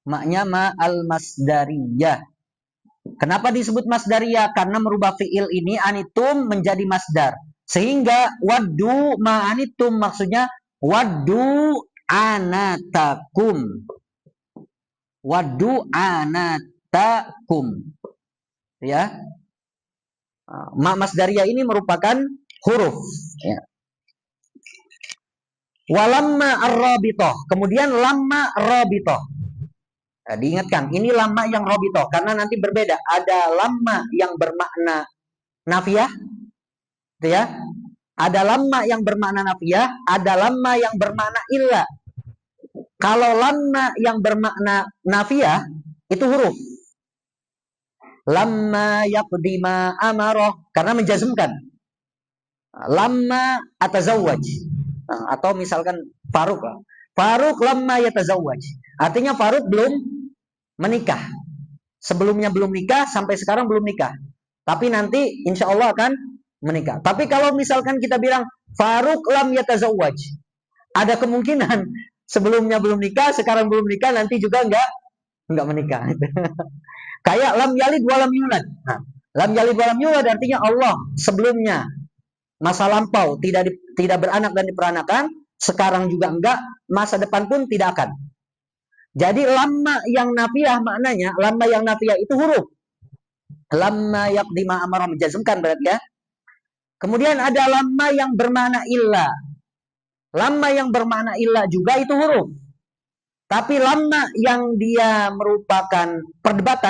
Maknya ma al masdariyah. Kenapa disebut masdariyah? Karena merubah fiil ini anitum menjadi masdar. Sehingga waddu ma anitum maksudnya waddu anatakum. Waddu anatakum. Ya. Ma masdariyah ini merupakan huruf, ya. Walamma ar-rabithah. Kemudian lamma rabithah. Nah, diingatkan, ini lamma yang rabithah karena nanti berbeda. Ada lamma yang bermakna nafiyah, gitu ya. Ada lamma yang bermakna nafiyah, ada lamma yang bermakna illa. Kalau lamma yang bermakna nafiyah itu huruf. Lamma yaqdima amarah karena menjazmkan. Lamma atazawwaj. Atau misalkan Faruk. Faruk lamma yatazawwaj. Artinya Faruk belum menikah. Sebelumnya belum nikah, sampai sekarang belum nikah. Tapi nanti insya Allah akan menikah. Tapi kalau misalkan kita bilang Faruk lam yatazawwaj, ada kemungkinan sebelumnya belum nikah, sekarang belum nikah, nanti juga enggak menikah. Kayak lam yalid walam yulad. Nah, lam yalid walam yulad artinya Allah sebelumnya masa lampau tidak beranak dan diperanakan, sekarang juga enggak, masa depan pun tidak akan. Jadi lamma yang nafiyah maknanya, lamma yang nafiyah itu huruf. Lamma yaqdima amara menjazmkan berarti ya. Kemudian ada lamma yang bermakna illa. Lamma yang bermakna illa juga itu huruf. Tapi lamma yang dia merupakan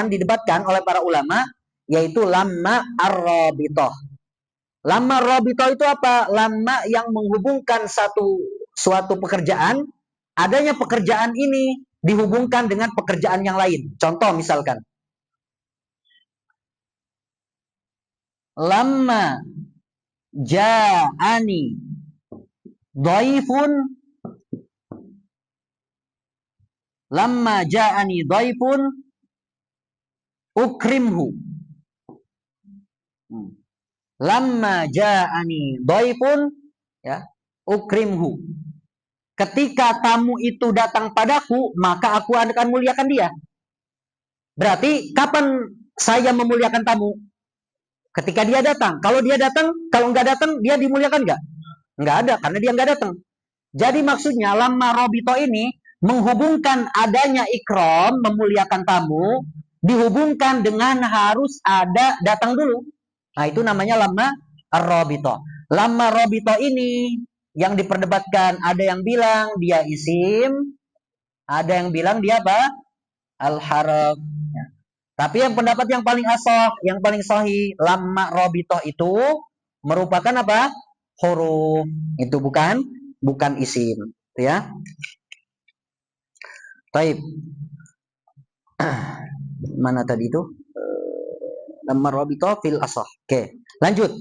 didebatkan oleh para ulama, yaitu lamma ar-rabithah. Lamma ar-rabithah itu apa? Lamma yang menghubungkan suatu pekerjaan, adanya pekerjaan ini dihubungkan dengan pekerjaan yang lain. Contoh misalkan, lamma ja'ani dhaifun, lamma ja'ani dhaifun ukrimhu. Lamma ja'ani dhaifun, ya, ukrimhu. Ketika tamu itu datang padaku, maka aku akan muliakan dia. Berarti kapan saya memuliakan tamu? Ketika dia datang. Kalau dia datang, kalau nggak datang, dia dimuliakan nggak? Nggak ada, karena dia nggak datang. Jadi maksudnya lamma robito ini menghubungkan adanya ikram, memuliakan tamu, dihubungkan dengan harus ada datang dulu. Nah, itu namanya lamma robito. Lamma robito ini yang diperdebatkan, ada yang bilang dia isim, ada yang bilang dia apa? Al-harf. Ya. Tapi yang pendapat yang paling asal, yang paling sahih, lamma robito itu merupakan apa? Huruf. Itu bukan isim, ya. Baik. Mana tadi itu? Lamma robito fil asah. Oke, lanjut.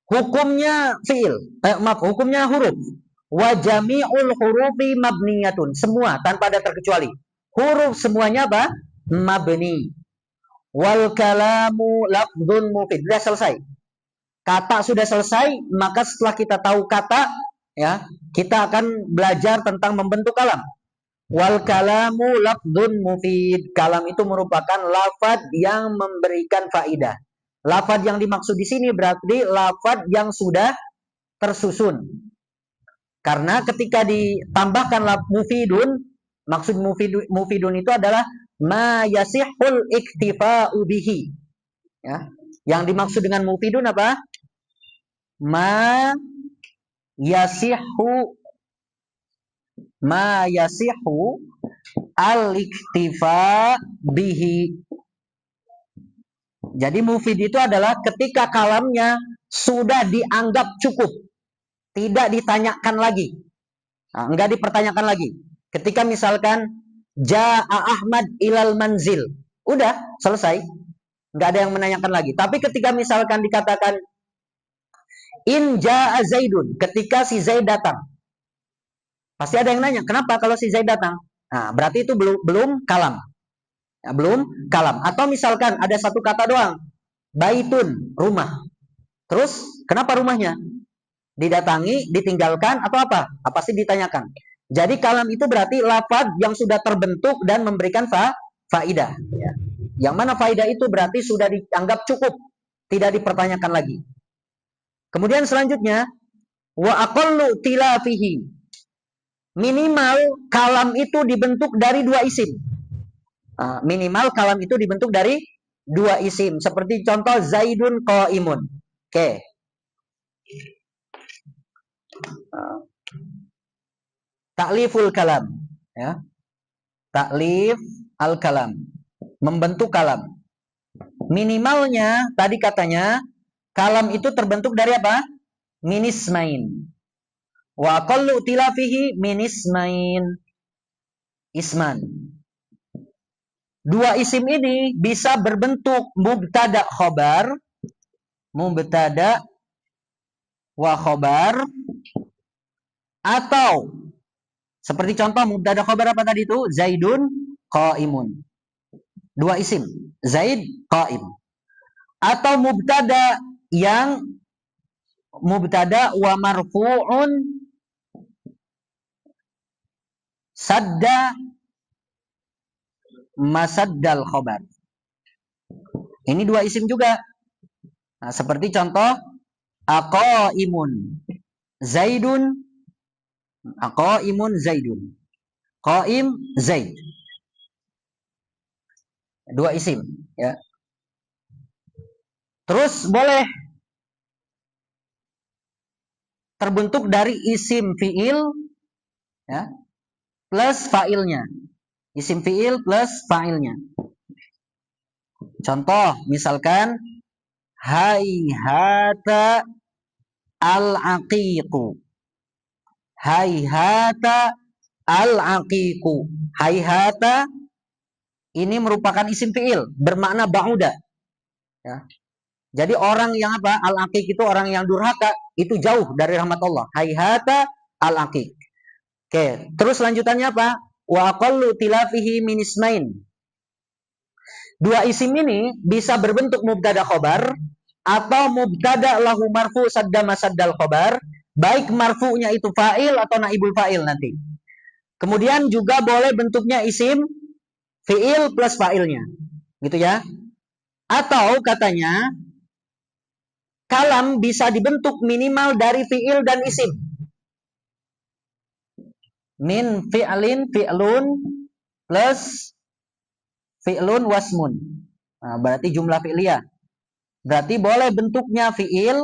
Hukumnya fiil. Maaf, hukumnya huruf. Wa jami'ul hurufi mabniyatun. Semua tanpa ada terkecuali. Huruf semuanya apa? Mabni. Wal kalamu lafdzun mufid. Sudah selesai. Kata sudah selesai, maka setelah kita tahu kata, ya, kita akan belajar tentang membentuk kalam. Wal kalamu lafdzun mufid. Kalam itu merupakan lafaz yang memberikan faidah. Lafaz yang dimaksud di sini berarti lafaz yang sudah tersusun. Karena ketika ditambahkan mufidun, maksud mufidun itu adalah ma yasihul iktifa'u bihi. Ya. Yang dimaksud dengan mufidun apa? Ma yasihu al-iktifa bihi. Jadi mufid itu adalah ketika kalamnya sudah dianggap cukup, tidak ditanyakan lagi. Nah, enggak dipertanyakan lagi. Ketika misalkan Ja'a Ahmad ilal manzil, udah selesai, enggak ada yang menanyakan lagi. Tapi ketika misalkan dikatakan in Ja'a Zaidun, ketika si Zaid datang, pasti ada yang nanya, kenapa kalau si Zaid datang? Nah, berarti itu belum kalam. Ya, belum kalam. Atau misalkan ada satu kata doang, baitun, rumah. Terus kenapa rumahnya? Didatangi, ditinggalkan, atau apa? Apa sih ditanyakan? Jadi kalam itu berarti lafaz yang sudah terbentuk dan memberikan faidah. Ya. Yang mana faidah itu berarti sudah dianggap cukup, tidak dipertanyakan lagi. Kemudian selanjutnya, wa aqallu tilafihi. Minimal kalam itu dibentuk dari dua isim. Minimal kalam itu dibentuk dari dua isim. Seperti contoh Zaidun qaimun. Oke. Takliful kalam. Ya. Taklif al-kalam. Membentuk kalam. Minimalnya, tadi katanya, kalam itu terbentuk dari apa? Minismain. Wa aqallu tilafihi minismain. Isman. Dua isim ini bisa berbentuk mubtada khobar, mubtada wa khobar, atau seperti contoh mubtada khobar apa tadi itu? Zaidun qaimun. Dua isim, Zaid qaim. Atau mubtada yang mubtada wa marfu'un sadda masaddal khobar. Ini dua isim juga. Nah, seperti contoh aqaimun Zaidun, aqaimun Zaidun, qaim Zaid. Dua isim, ya. Terus boleh terbentuk dari isim fiil, ya, plus fa'ilnya. Isim fiil plus fa'ilnya. Contoh, misalkan hayhata al-aqiqu. Hayhata al-aqiqu. Hayhata ini merupakan isim fiil, bermakna ba'uda. Ya. Jadi orang yang apa? Al-aqiq itu orang yang durhaka, itu jauh dari rahmat Allah. Hayhata al-aqiq. Oke, terus lanjutannya apa? Wa aqallu tilafihi min ismain. Dua isim ini bisa berbentuk mubtada khobar atau mubtada lahu marfu sadda masaddal khobar, baik marfu'nya itu fa'il atau naibul fa'il nanti. Kemudian juga boleh bentuknya isim fiil plus fa'ilnya. Gitu ya. Atau katanya kalam bisa dibentuk minimal dari fiil dan isim. Min fi'lin fi'lun plus fi'lun wasmun. Nah, berarti jumlah fi'liyah. Berarti boleh bentuknya fi'il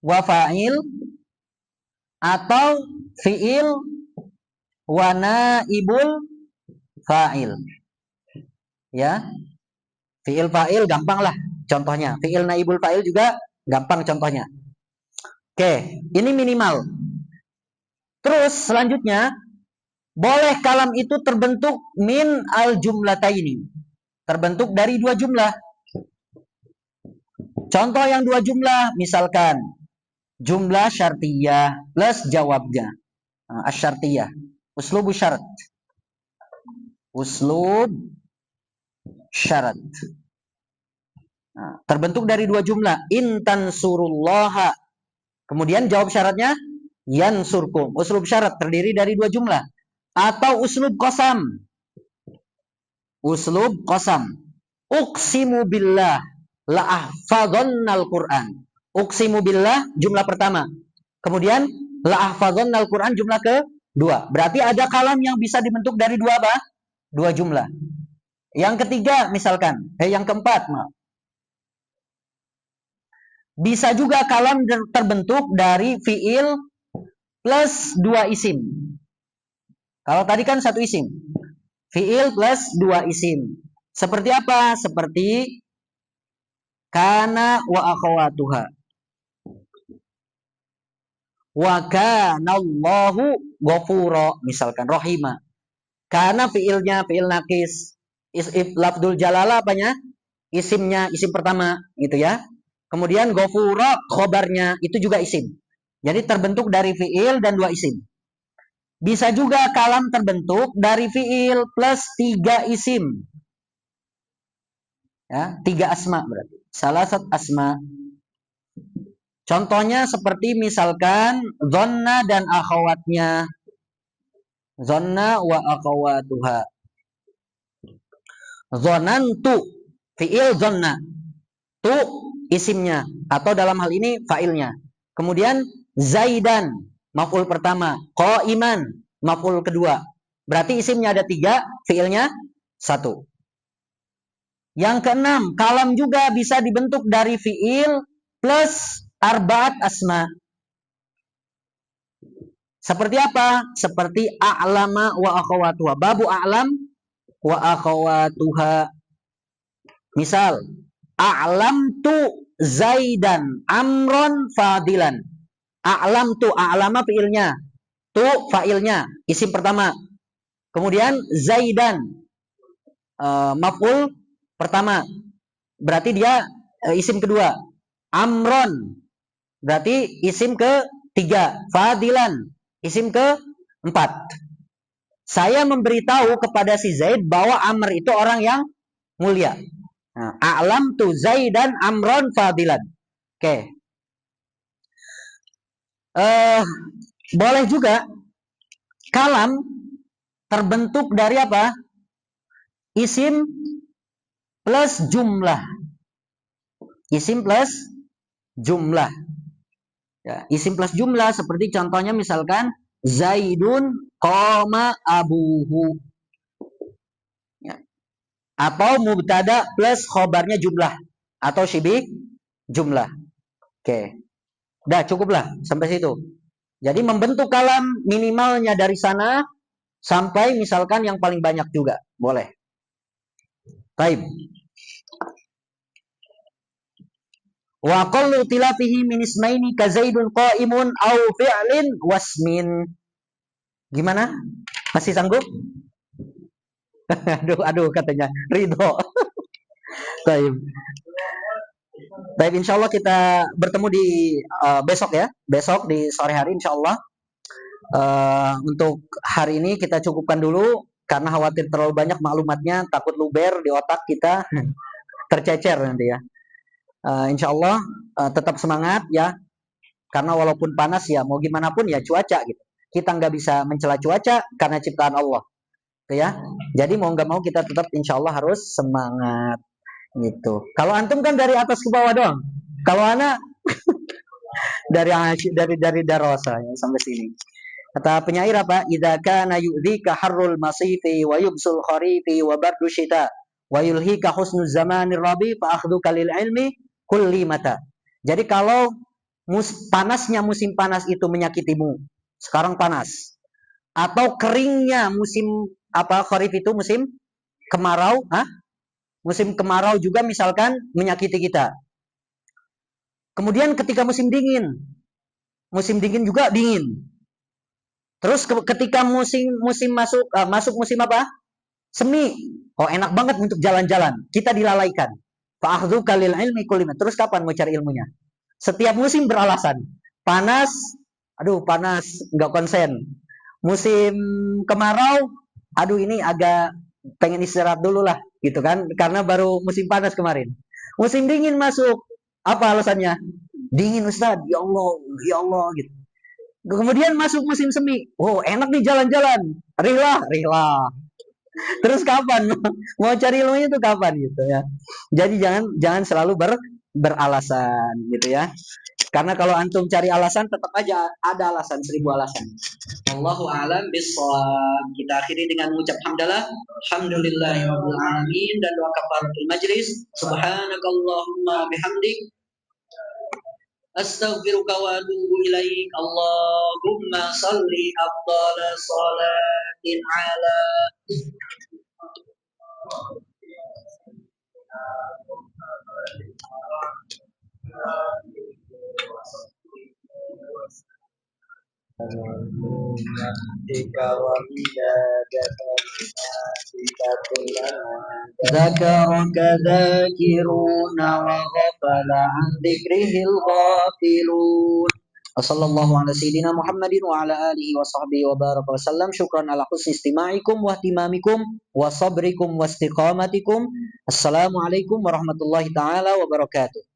wa fa'il atau fi'il wa naibul fa'il. Ya. Fi'il fa'il gampang lah contohnya. Fi'il naibul fa'il juga gampang contohnya. Oke, ini minimal. Terus selanjutnya, boleh kalam itu terbentuk min al jumlataini. Terbentuk dari dua jumlah. Contoh yang dua jumlah, misalkan jumlah syartiyah plus jawabnya. Asyartiyah. Uslub syarat. Uslub syarat. Nah, terbentuk dari dua jumlah. Intan surullaha. Kemudian jawab syaratnya yansurkum. Uslub syarat terdiri dari dua jumlah. Atau uslub qasam. Uslub qasam. Uqsimu billah la'ahfadhannal Qur'an. Uqsimu billah jumlah pertama. Kemudian la'ahfadhannal Qur'an jumlah kedua. Berarti ada kalam yang bisa dibentuk dari dua apa? Dua jumlah. Yang ketiga misalkan, yang keempat, maaf. Bisa juga kalam terbentuk dari fiil plus dua isim. Kalau tadi kan satu isim. Fiil plus dua isim. Seperti apa? Seperti kana wa akhawatuha. Wa kanallahu ghafura, misalkan rohima. Karena fiilnya fiil nakis. Lafdul jalalah apanya? Isimnya, isim pertama gitu ya. Kemudian ghafura khobarnya itu juga isim. Jadi terbentuk dari fiil dan dua isim. Bisa juga kalam terbentuk dari fiil plus tiga isim. Ya, tiga asma berarti. Salah satu asma. Contohnya seperti misalkan zonna dan akhawatnya. Zonna wa akhawatuha. Zonantu fiil zonna. Tu isimnya atau dalam hal ini failnya. Kemudian zaidan maf'ul pertama, qaiman maf'ul kedua. Berarti isimnya ada tiga, fiilnya satu. Yang keenam, kalam juga bisa dibentuk dari fiil plus arba'at asma. Seperti apa? Seperti a'lama wa akhawatuha. Babu a'lam wa akhawatuha. Misal, a'lam tu zaidan amron fadilan. A'lam tu, a'lama fiilnya. Tu failnya, isim pertama. Kemudian zaidan maf'ul pertama. Berarti dia isim kedua. Amron berarti isim ketiga. Fadilan isim keempat. Saya memberitahu kepada si Zaid bahwa Amr itu orang yang mulia. Nah, a'lam tu Zaidan amron fadilan. Oke. Boleh juga kalam terbentuk dari apa? Isim plus jumlah. Isim plus jumlah. Ya, isim plus jumlah seperti contohnya misalkan Zaidun qoma abuhu. Ya. Atau mubtada plus khobarnya jumlah atau syibih jumlah. Oke. Udah cukuplah sampai situ. Jadi membentuk kalam minimalnya dari sana sampai misalkan yang paling banyak juga. Boleh. Baik. Wa qallu tilafihi min ismaini ka Zaidun qaimun au fi'lin wasmin. Gimana? Masih sanggup? aduh katanya Ridho. Baik. Baik, insya Allah kita bertemu di besok ya. Besok di sore hari insya Allah. Untuk hari ini kita cukupkan dulu karena khawatir terlalu banyak maklumatnya, takut luber di otak kita tercecer nanti ya. Insya Allah tetap semangat ya, karena walaupun panas ya mau gimana pun ya cuaca gitu. Kita nggak bisa mencela cuaca karena ciptaan Allah, gitu ya. Jadi mau nggak mau kita tetap insya Allah harus semangat gitu. Kalau antum kan dari atas ke bawah doang. Kalau anak dari darosa ya, sampai sini. Kata penyair apa? Idza kana yu'dzika harrul masiti wa yubsul kharifi wa bardu syita wa yulhika husnul zamanir rabi fa akhdhuka lil ilmi kulli mata. Jadi kalau panasnya musim panas itu menyakitimu, sekarang panas. Atau keringnya musim apa kharif itu musim kemarau, musim kemarau juga misalkan menyakiti kita. Kemudian ketika musim dingin juga dingin. Terus ketika musim masuk musim apa? Semi. Oh, enak banget untuk jalan-jalan. Kita dilalaikan. Fa'akhdhu kalil ilmi kulima. Terus kapan mau cari ilmunya? Setiap musim beralasan. Panas, aduh panas, nggak konsen. Musim kemarau, aduh ini agak pengen istirahat dulu lah, gitu kan? Karena baru musim panas kemarin. Musim dingin masuk, apa alasannya? Dingin Ustaz, ya Allah gitu. Kemudian masuk musim semi. Oh, enak nih jalan-jalan. Rihlah. Terus kapan? Mau cari ilmunya itu kapan gitu ya. Jadi jangan selalu beralasan gitu ya. Karena kalau antum cari alasan tetap aja ada alasan, 1000 alasan. Allahu a'lam bishawab. Kita akhiri dengan mengucap hamdalah, alhamdulillahirabbil alamin dan doa kafaratul majlis. Subhanakallahumma bihamdik astaghfiruka wa atubu ilaik. Allahumma salli afdhala salatin ala ذكرك ذاكرون وغفل عن ذكره الغافلون. وصلى الله على سيدنا محمد وعلى آله وصحبه وبارك وسلم. شكرا على حسن استماعكم واهتمامكم وصبركم واستقامتكم. السلام عليكم ورحمة الله تعالى وبركاته.